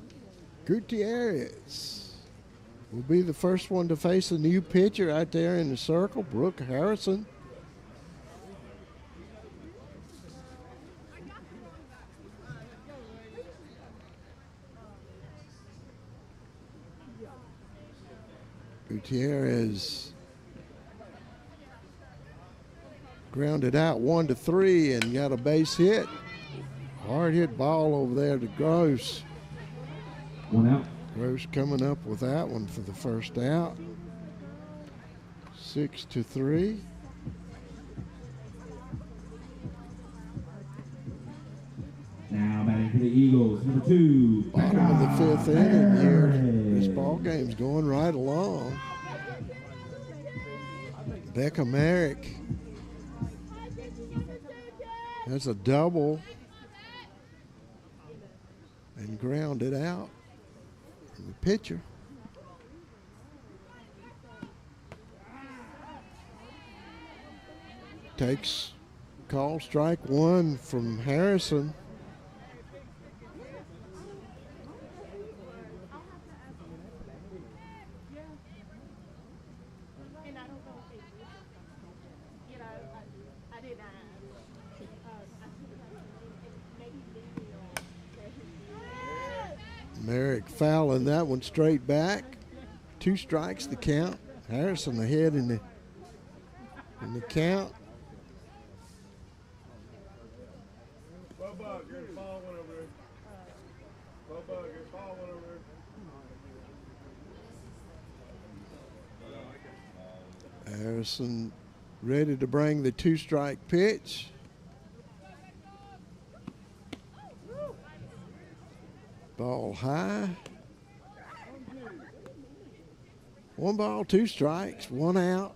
S3: Gutierrez will be the first one to face a new pitcher out there in the circle, Brooke Harrison. Gutierrez grounded out 1-3 and got a base hit. Hard hit ball over there to Gross.
S1: 1 out.
S3: Gross coming up with that one for the first out. 6-3.
S1: Now batting for the Eagles, number 2.
S3: Bottom of the 5th inning here. This ball game's going right along. Becca Merrick has a double and grounded out. And the pitcher takes call strike 1 from Harrison. Merrick fouling that one straight back. 2 strikes the count. Harrison ahead in the count. Harrison ready to bring the 2-strike pitch. Ball high. 1 ball, 2 strikes, 1 out.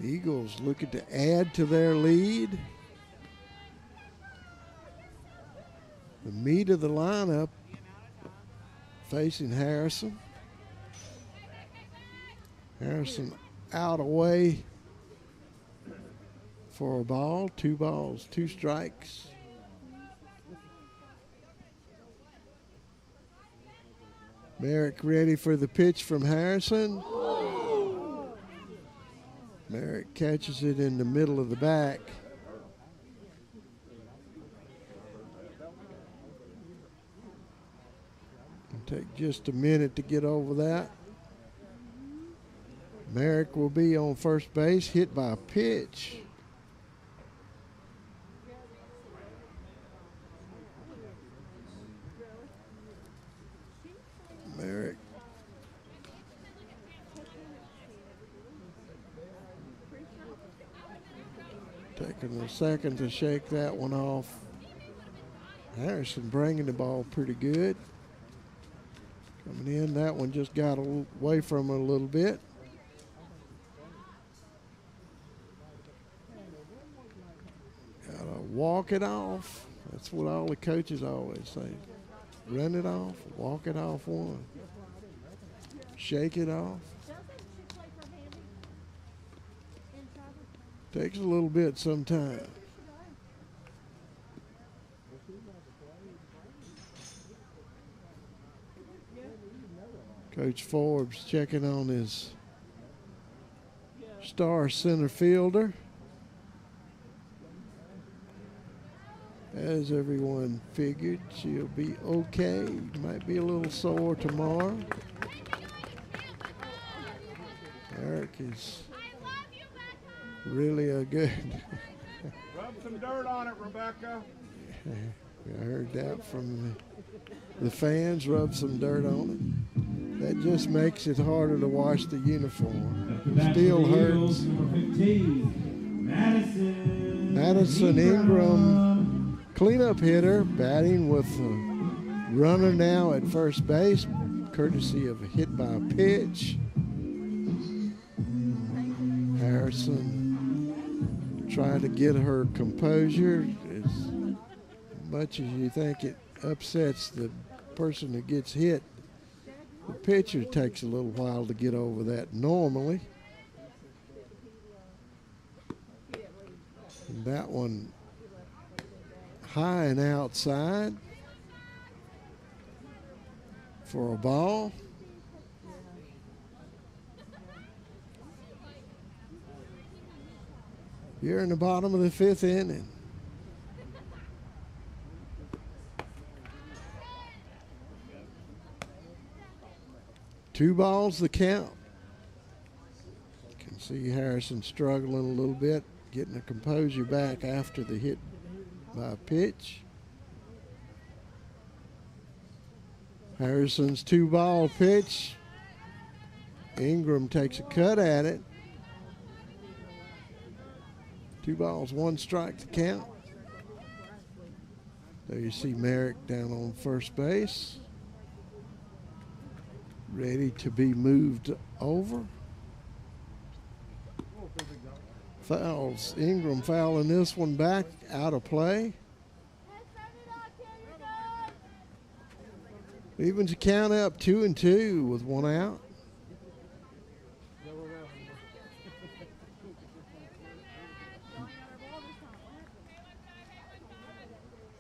S3: Eagles looking to add to their lead. The meat of the lineup facing Harrison. Harrison out away for a ball. 2 balls, 2 strikes. Merrick ready for the pitch from Harrison. Merrick catches it in the middle of the back. It'll take just a minute to get over that. Merrick will be on first base, hit by a pitch. Merrick taking a second to shake that one off. Harrison bringing the ball pretty good. Coming in, that one just got away from her a little bit. Gotta walk it off. That's what all the coaches always say. Run it off, walk it off 1. Shake it off. Takes a little bit sometimes. Coach Forbes checking on his star center fielder. As everyone figured, she'll be okay. Might be a little sore tomorrow. Eric is really a good.
S2: Rub some dirt on it, Rebecca.
S3: I heard that from the fans. Rub some dirt on it. That just makes it harder to wash the uniform. Still hurts.
S1: Number 15,
S3: Madison Ingram, cleanup hitter, batting with a runner now at first base, courtesy of a hit by a pitch. Harrison trying to get her composure. As much as you think it upsets the person who gets hit, the pitcher takes a little while to get over that normally. And that one high and outside for a ball. You're in the bottom of the 5th inning. Two balls the count. You can see Harrison struggling a little bit, getting the composure back after the hit by a pitch. Harrison's 2-ball pitch. Ingram takes a cut at it. 2 balls, 1 strike to count. There you see Merrick down on first base, ready to be moved over. Fouls. Ingram fouling this one back, out of play. Evens the count up 2-2 with 1 out.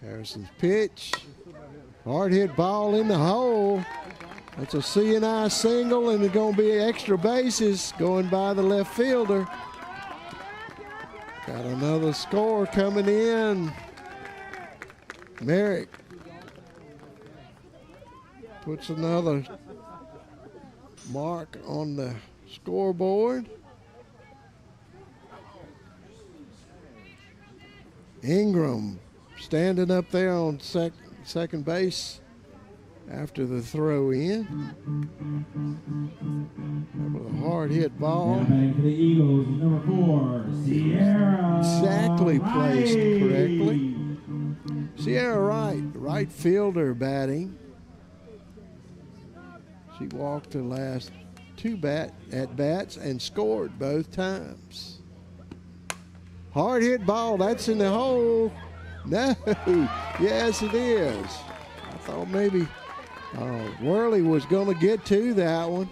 S3: Harrison's pitch. Hard hit ball in the hole. That's a CNI single, and there's going to be extra bases going by the left fielder. Got another score coming in. Merrick puts another mark on the scoreboard. Ingram standing up there on second base after the throw in. A hard hit ball.
S1: Now batting for the Eagles, number 4, Sierra.
S3: Exactly placed
S1: Wright.
S3: correctly. Sierra Wright, right fielder batting. She walked the last 2 at-bats and scored both times. Hard hit ball, that's in the hole. No, yes it is. I thought maybe Worley was going to get to that one.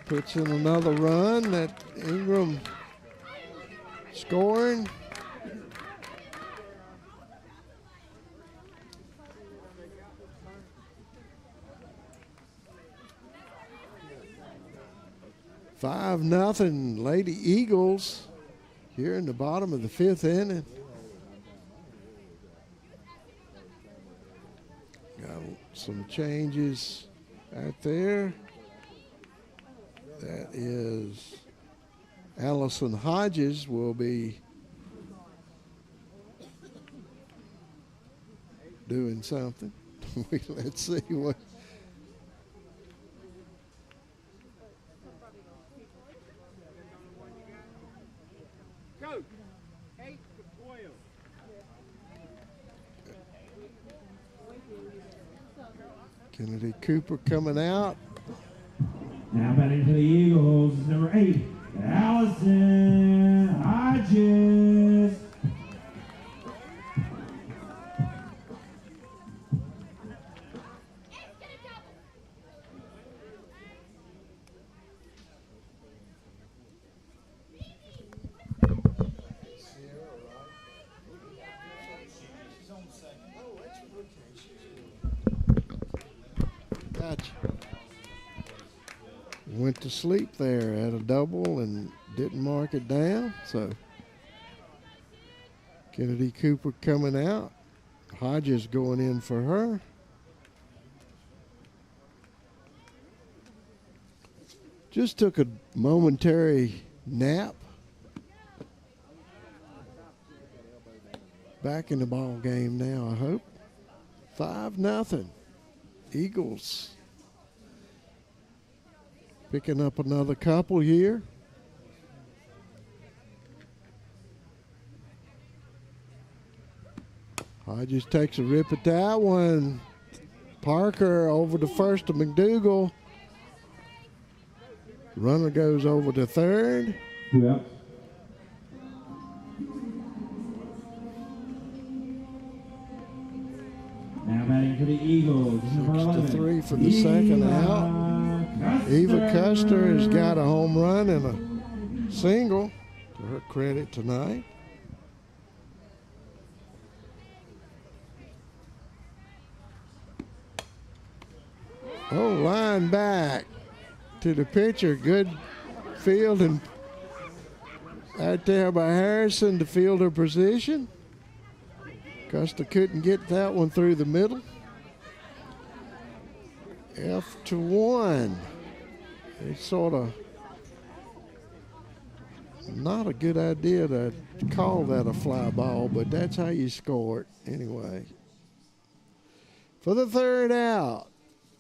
S3: Puts in another run. That Ingram scoring. Five nothing Lady Eagles here in the bottom of the 5th inning. Got some changes out there. That is Allison Hodges will be doing something. Let's see what.
S2: Go. 8 to 12.
S3: Kennedy Cooper coming out.
S1: Now batting for the Eagles, number 8, Allison Hodges.
S3: Gotcha. Went to sleep there at a double and didn't mark it down. So Kennedy Cooper coming out. Hodges going in for her. Just took a momentary nap. Back in the ball game now, I hope. 5-0. Eagles picking up another couple here. Hodges takes a rip at that one. Parker over to first to McDougal. Runner goes over to third.
S1: Yeah. Now batting for the Eagles, number 11,
S3: 6-3 for the second out. Eva Custer has got a home run and a single to her credit tonight. Oh, line back to the pitcher. Good fielding right there by Harrison, the fielder position. Custer couldn't get that one through the middle. F-1. It's sort of not a good idea to call that a fly ball, but that's how you score it anyway. For the third out,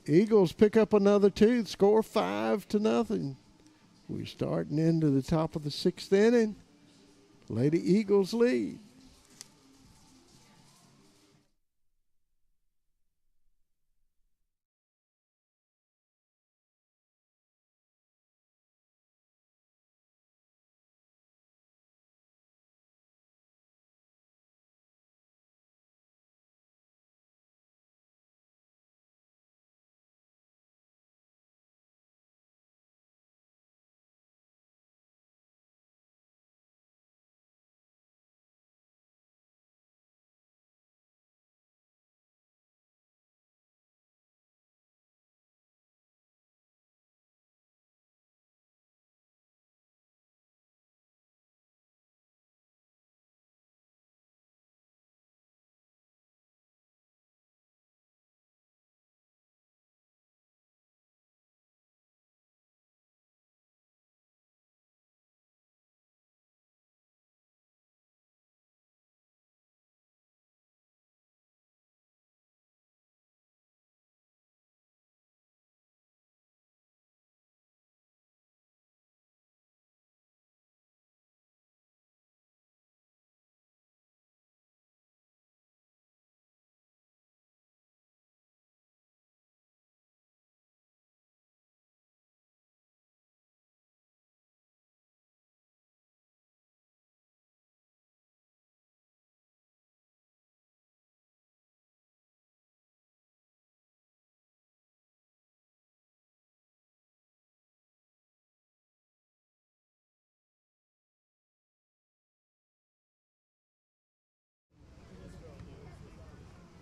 S3: Eagles pick up another 2, score 5-0. We're starting into the top of the 6th inning. Lady Eagles lead.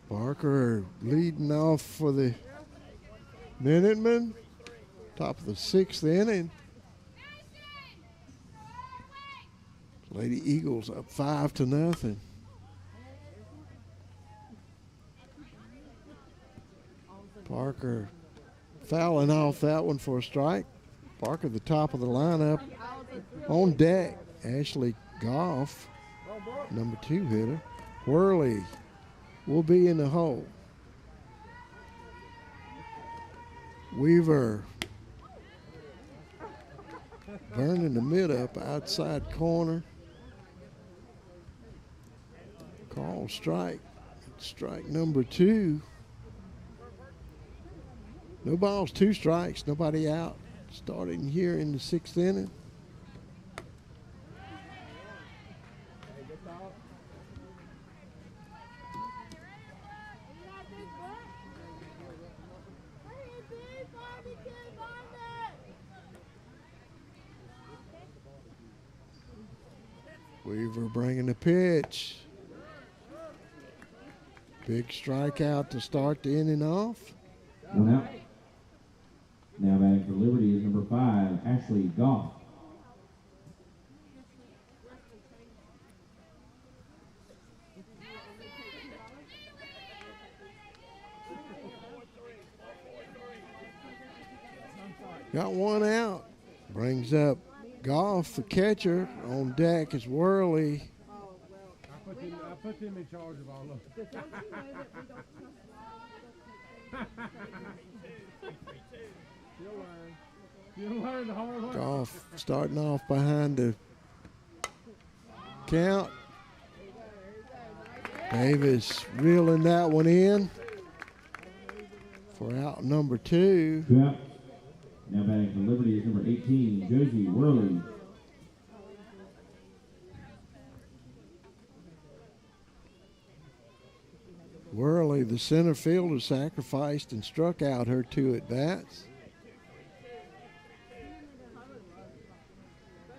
S3: Barker leading off for the Minutemen. Top of the 6th inning. Lady Eagles up 5-0. Parker fouling off that one for a strike. Parker the top of the lineup. On deck, Ashley Goff, number 2 hitter. Worley will be in the hole. Weaver burning the mid up outside corner. Call strike. Strike number 2. No balls, 2 strikes, nobody out. Starting here in the 6th inning. Weaver bringing the pitch. Big strikeout to start the inning off.
S1: 1 out. Now batting for Liberty is number 5, Ashley Goff.
S3: Got 1 out. Brings up Goff, the catcher. On deck is Worley.
S2: I put them in charge of all of it. You'll learn the hard way.
S3: Goff starting off behind the count. Davis reeling that one in for out number 2.
S1: 2 out. Now batting for Liberty is number 18, Josie Worley.
S3: Worley, the center fielder, sacrificed and struck out her 2 at-bats.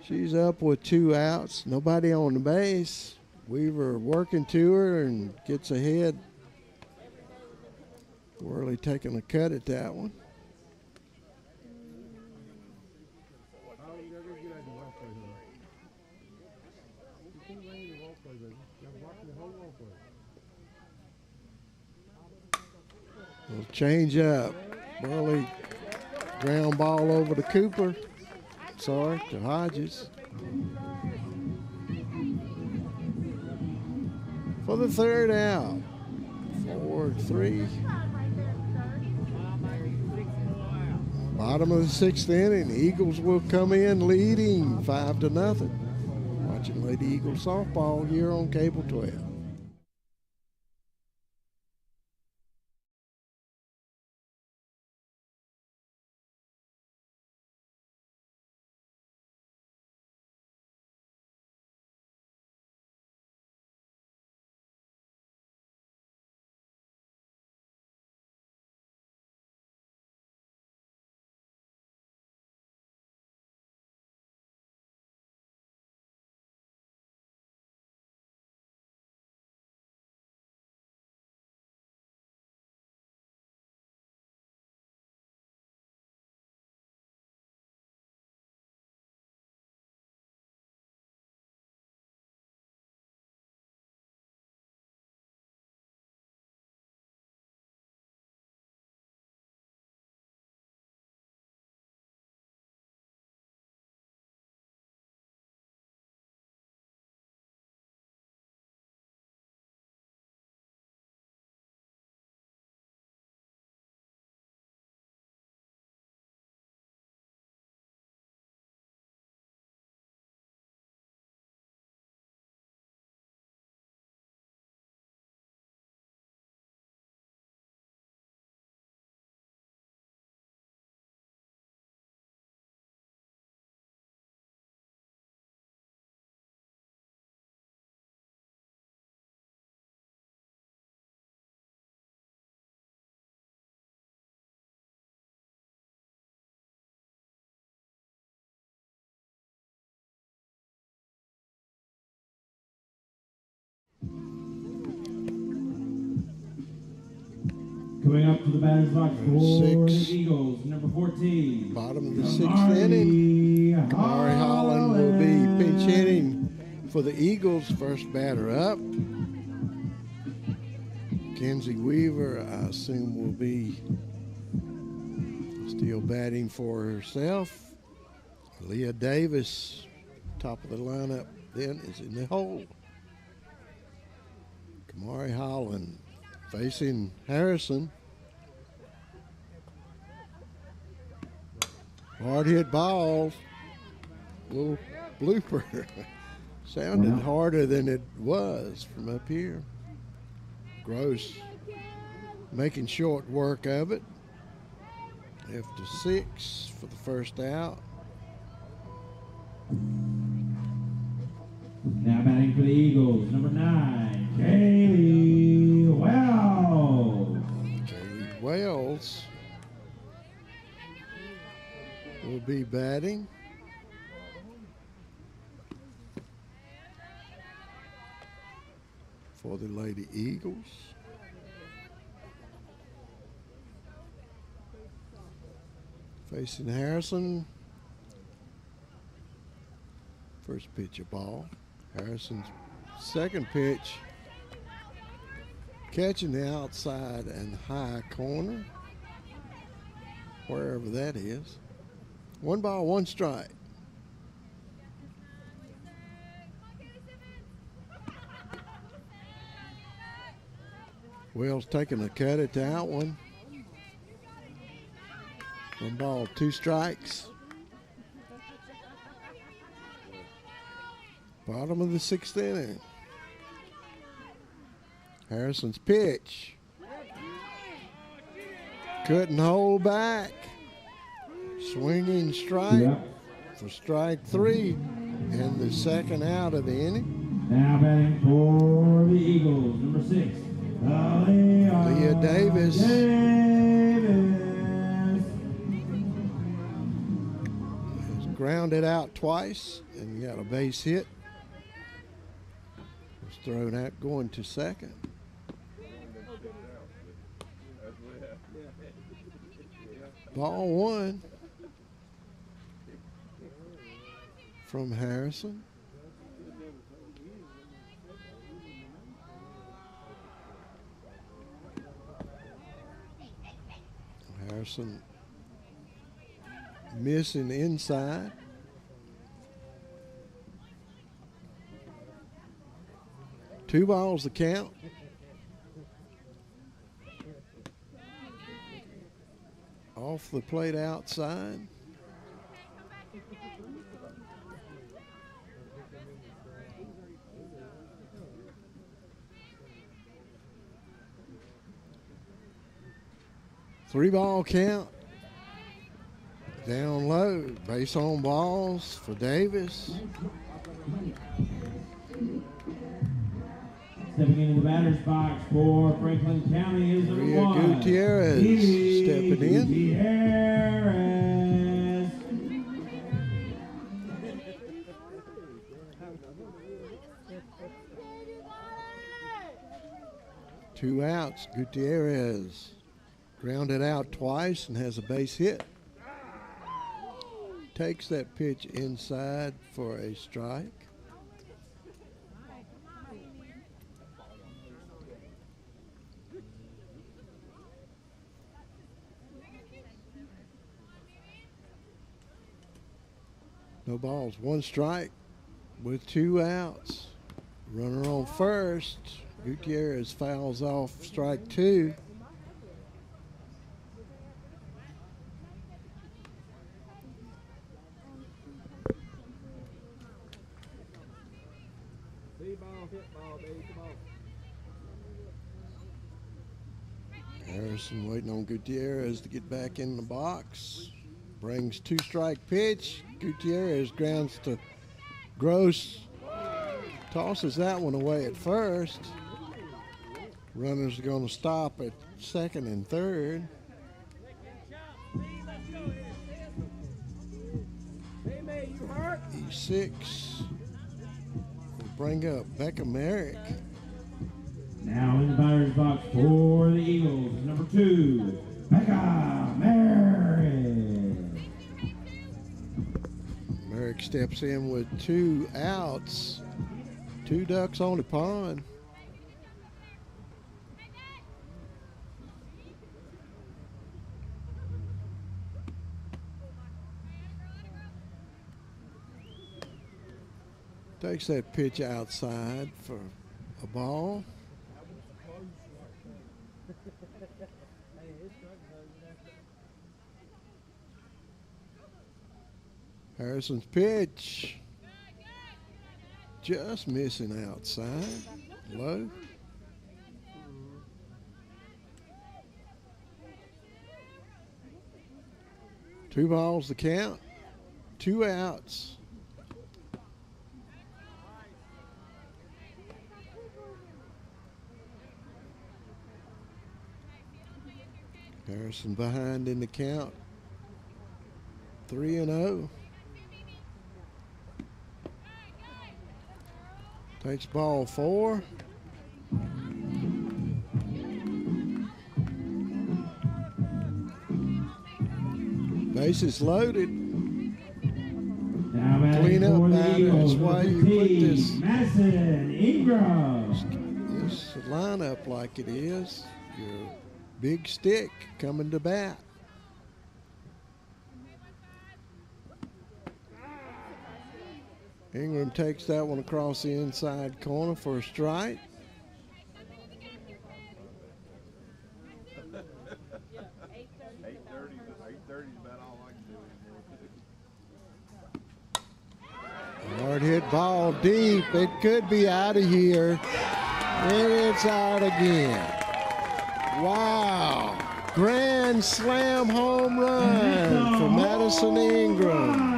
S3: She's up with 2 outs, nobody on the base. Weaver working to her and gets ahead. Worley taking a cut at that one. We'll change up. Burley ground ball over to Cooper. Sorry, to Hodges. For the third out. 4-3. Bottom of the sixth inning. Eagles will come in leading 5-0. Watching Lady Eagles softball here on Cable 12.
S1: Coming up to the batter's box for the
S3: Six.
S1: Eagles, number 14.
S3: Bottom of the sixth inning. Kamari Holland will be pinch hitting for the Eagles. First batter up. Kenzie Weaver, I assume, will be still batting for herself. Leah Davis, top of the lineup, then is in the hole. Kamari Holland facing Harrison. Hard hit balls. Little blooper. Sounded harder than it was from up here. Gross making short work of it. After 6 for the first out.
S1: Now batting for the Eagles, number 9, Kaylee Wells.
S3: Kaylee Wells will be batting. For the Lady Eagles. Facing Harrison. First pitch a ball. Harrison's second pitch. Catching the outside and high corner. Wherever that is. 1 ball, 1 strike. Wells taking a cut at that one. 1 ball, 2 strikes. Bottom of the 6th inning. Harrison's pitch. Couldn't hold back. Swinging strike for strike 3 and the second out of the inning.
S1: Now batting for the Eagles, number 6.
S3: Leah Davis. Has grounded out twice and got a base hit. Was thrown out going to second. Ball 1 from Harrison. Harrison missing inside. Two balls the count. Off the plate outside. Three ball count. Down low. Base on balls for Davis.
S1: Stepping into the batter's box for Franklin County is number
S3: Maria
S1: 1.
S3: Gutierrez stepping in.
S1: Gutierrez.
S3: Two outs. Gutierrez grounded out twice and has a base hit. Takes that pitch inside for a strike. No balls, one strike with two outs. Runner on first. Gutierrez fouls off strike two. Harrison waiting on Gutierrez to get back in the box. Brings two-strike pitch. Gutierrez grounds to Gross. Tosses that one away at first. Runners are going to stop at second and third. E6 will bring up Becca Merrick.
S1: Now in the batter's box for the Eagles, number 2, Becca Merrick.
S3: Merrick steps in with two outs. Two ducks on the pond. Takes that pitch outside for a ball. Harrison's pitch. Just missing outside. Low. Two balls to count. Two outs. Harrison behind in the count. 3-0. Takes ball 4. Bases loaded. Clean up batter. That's why you put this lineup like it is. Your big stick coming to bat. Ingram takes that one across the inside corner for a strike. Hard hit ball deep. It could be out of here. And it's out again. Wow. Grand slam home run for Madison Ingram.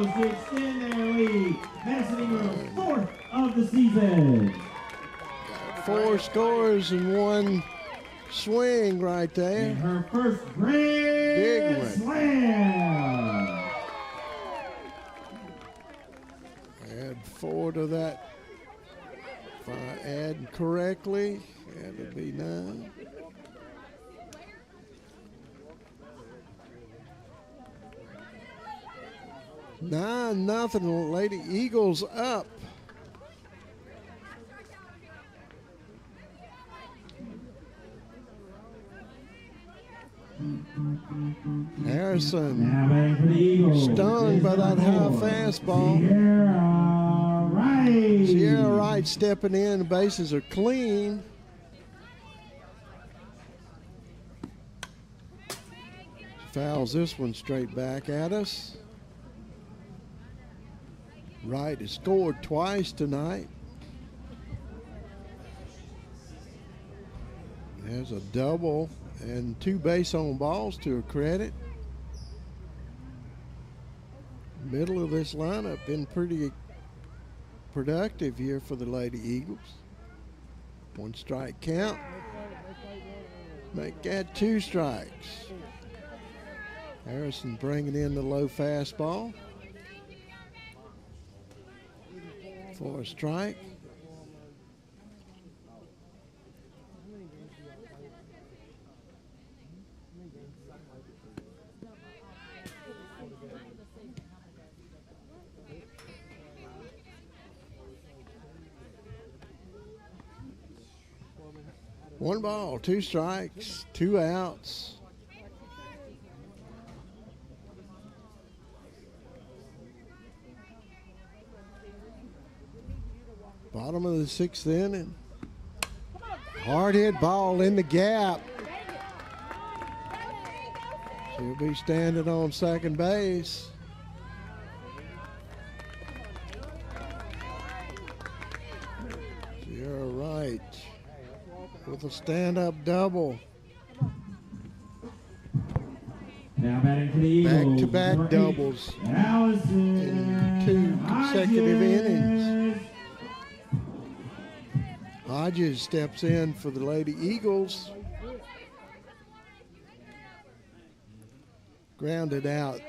S1: To extend their lead. Madison Ingram, 4th of the season.
S3: 4 scores in one swing right there.
S1: And her first
S3: Big
S1: grand slam.
S3: Add 4 to that. If I add correctly, that would be 9. Nothing. Lady Eagles up. Harrison
S1: Now batting for the Eagles.
S3: stung by that high fastball.
S1: Sierra Wright.
S3: Sierra Wright stepping in. The bases are clean. Fouls this one straight back at us. Wright has scored twice tonight. There's a double and 2 base on balls to her credit. Middle of this lineup been pretty productive here for the Lady Eagles. 1 strike count. Make that 2 strikes. Harrison bringing in the low fastball for a strike. One ball, 2 strikes, 2 outs. Bottom of the 6th inning. Hard hit ball in the gap. She'll be standing on second base. Sierra Wright with a stand-up double.
S1: Now batting for the Eagles.
S3: Back-to-back doubles
S1: Allison
S3: in 2 consecutive innings. Hodges steps in for the Lady Eagles. Grounded out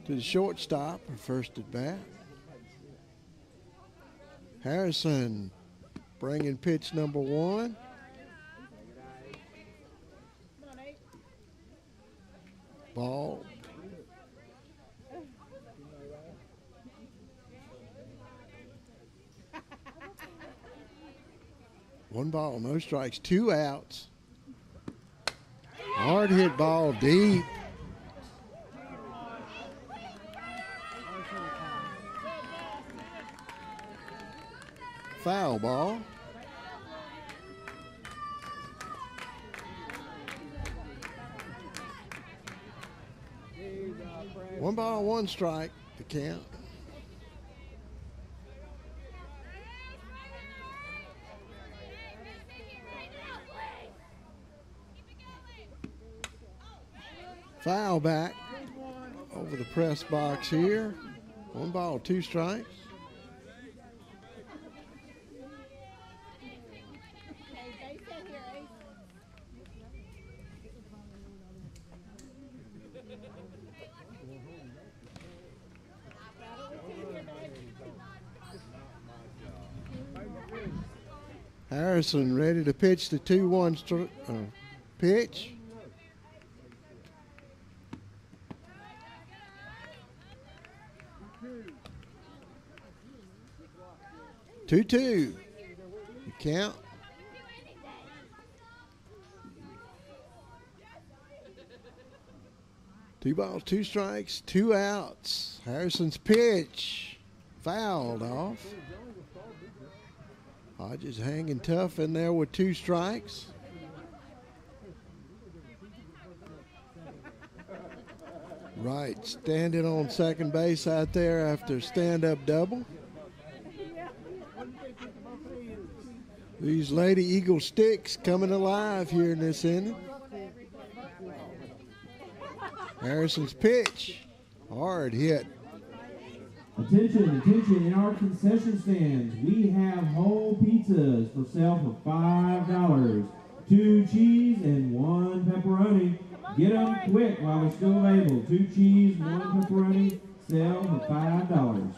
S3: to the shortstop, her first at bat. Harrison bringing pitch number 1. Ball. One ball, no strikes, 2 outs. Hard hit ball deep. Foul ball. One ball, 1 strike to count. Foul back over the press box here. 1 ball, 2 strikes. Harrison ready to pitch the 2-1 pitch. Two. The count. Two balls, 2 strikes, 2 outs. Harrison's pitch fouled off. Hodges hanging tough in there with 2 strikes. Right, standing on second base out there after a stand-up double. These Lady Eagle sticks coming alive here in this inning. Harrison's pitch, hard hit.
S1: Attention, in our concession stands, we have whole pizzas for sale for $5. 2 cheese and 1 pepperoni. Get them quick while they're still available. 2 cheese, 1 pepperoni, sale for $5.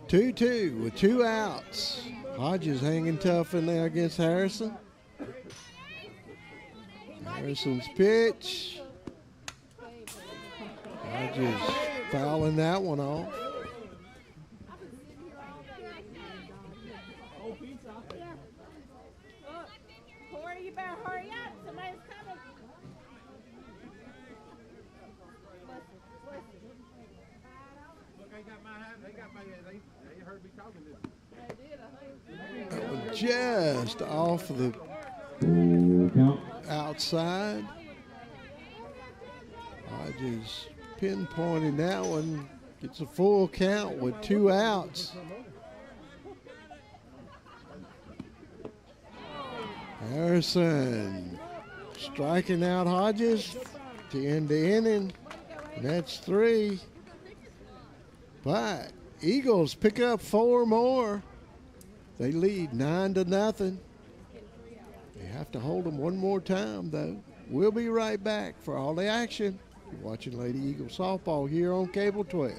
S3: 2-2 with 2 outs. Hodges hanging tough in there against Harrison. Harrison's pitch. Hodges fouling that one off. That was just off of the
S1: Full count.
S3: outside. Hodges pinpointing that one. Gets a full count with 2 outs. Harrison striking out Hodges to end the inning. And that's 3. But Eagles pick up 4 more. They lead 9-0. They have to hold them one more time, though. We'll be right back for all the action. You're watching Lady Eagle softball here on Cable 12.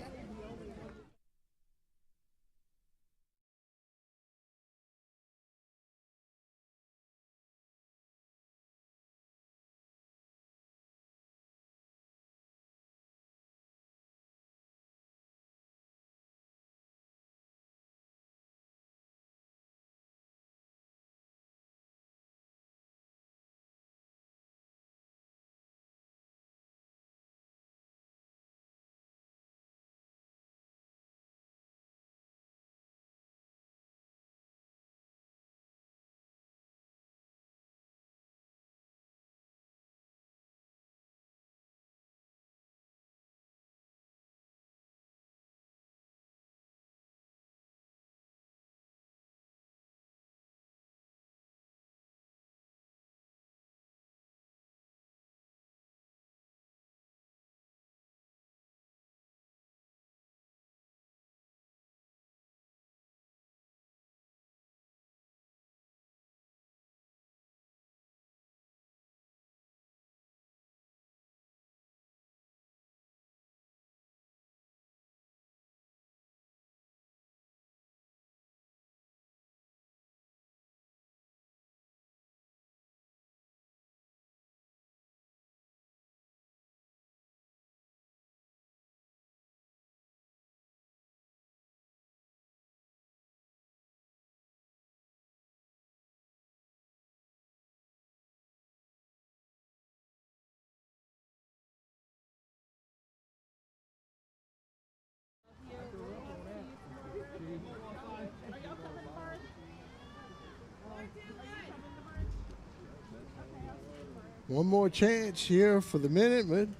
S3: One more chance here for the Minutemen.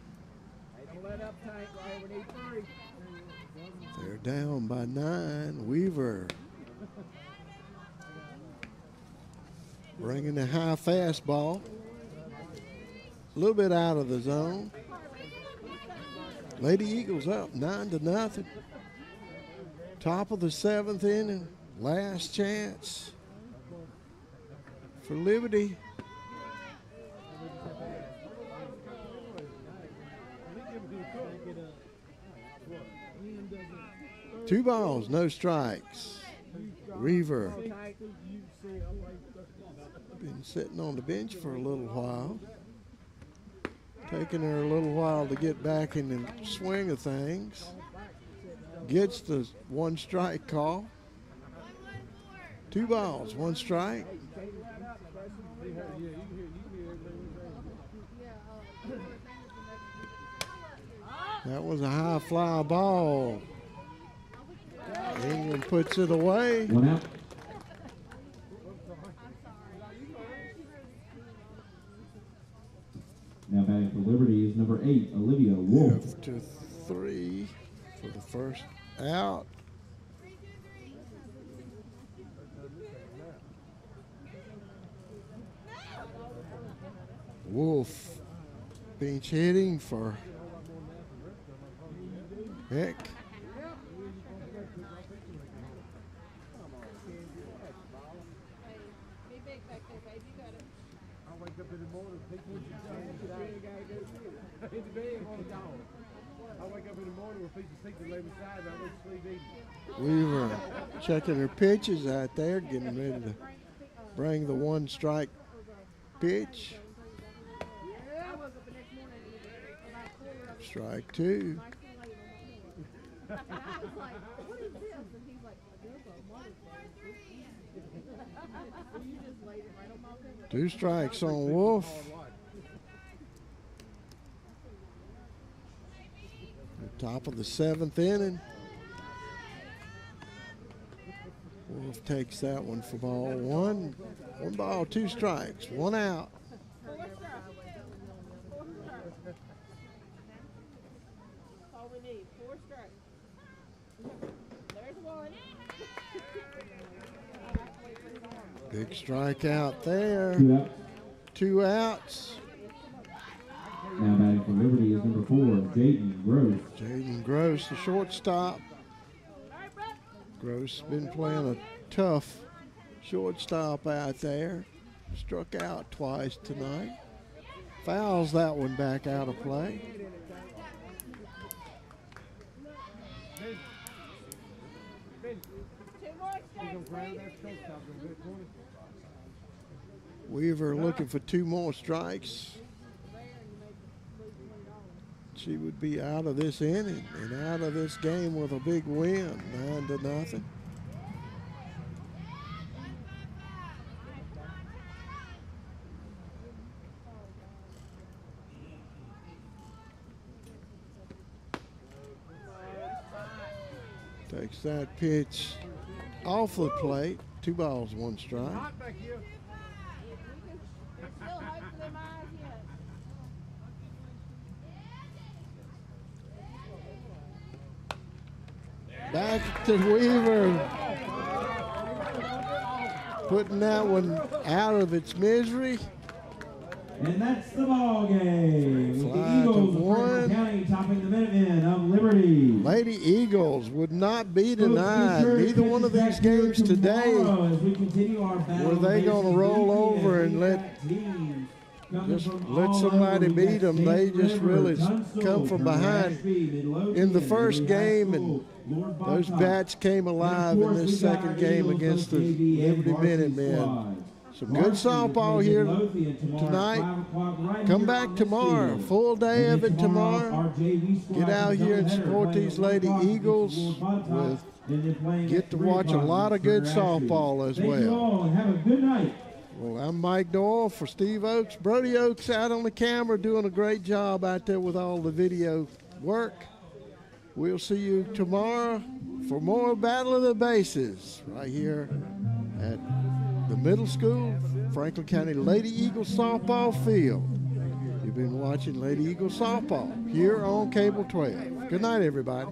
S3: They're down by 9. Weaver bringing the high fastball. A little bit out of the zone. Lady Eagles up 9-0. Top of the 7th inning. Last chance for Liberty. Two balls, no strikes. Reaver been sitting on the bench for a little while. Taking her a little while to get back in the swing of things. Gets the 1 strike call. 2 balls, 1 strike. That was a high fly ball. England puts it away.
S1: 1 out. Now batting for Liberty is number 8, Olivia Wolf.
S3: To 3 for the first out. Wolf pinch hitting for Heck. Weaver checking her pitches out there, getting ready to bring the 1 strike pitch. Strike 2. 2 strikes on Wolf. The top of the 7th inning. Wolf takes that one for ball one. 1 ball, 2 strikes, 1 out.
S4: All we need, 4 strikes. There's 1.
S3: Big strikeout there.
S1: 2 outs.
S3: 2 outs.
S1: Now batting for Liberty is number 4, Jaden Gross.
S3: Jaden Gross, the shortstop. Gross been playing a tough shortstop out there. Struck out twice tonight. Fouls that one back out of play. Weaver looking for 2 more strikes. She would be out of this inning and out of this game with a big win, 9-0. Takes that pitch off the plate. 2 balls, 1 strike. Back to Weaver, putting that one out of its misery.
S1: And that's the ball game. With the
S3: Fly
S1: Eagles
S3: to
S1: of Franklin
S3: 1.
S1: County topping the Minutemen of Liberty.
S3: Lady Eagles would not be
S1: Folks, be
S3: denied.
S1: sure to
S3: Neither
S1: catch
S3: one of
S1: us back
S3: these
S1: here
S3: games today
S1: tomorrow as we continue our battle
S3: were they
S1: of
S3: going to roll
S1: Mason
S3: over
S1: Beacon
S3: and let
S1: teams coming
S3: just
S1: from
S3: let
S1: all
S3: somebody
S1: over. We
S3: beat
S1: got
S3: them. They
S1: State
S3: just
S1: River,
S3: really
S1: Tunstall,
S3: come from behind
S1: Ashby, Midlothian,
S3: in the first
S1: Liberty High
S3: game,
S1: School,
S3: and
S1: Lord
S3: those
S1: Bontoc.
S3: bats came alive
S1: And
S3: in
S1: of course,
S3: this
S1: we got
S3: second
S1: our
S3: game
S1: Eagles,
S3: against the
S1: both JV and
S3: Liberty
S1: varsity
S3: Minutemen.
S1: squads.
S3: Some good
S1: Varsity
S3: softball
S1: plays
S3: here
S1: Midlothian tomorrow at
S3: tonight.
S1: 5 o'clock right
S3: Come
S1: here
S3: back
S1: on this
S3: tomorrow.
S1: field.
S3: Full day
S1: And
S3: of
S1: then
S3: it tomorrow.
S1: our JV squad
S3: Get out
S1: is
S3: here and
S1: doubleheader
S3: support
S1: playing
S3: these
S1: at 1
S3: Lady
S1: o'clock against
S3: Eagles
S1: Lord Bontoc,
S3: with
S1: and then playing
S3: get
S1: at
S3: to
S1: 3
S3: watch a
S1: o'clock
S3: lot of
S1: against
S3: good
S1: Turner Ashby.
S3: softball as
S1: Thank you
S3: well.
S1: all, and have a good night.
S3: Well, I'm Mike Doyle for Steve Oakes. Brody Oakes out on the camera doing a great job out there with all the video work. We'll see you tomorrow for more Battle of the Bases right here at the middle school, Franklin County Lady Eagles softball field. You've been watching Lady Eagles softball here on Cable 12. Good night, everybody.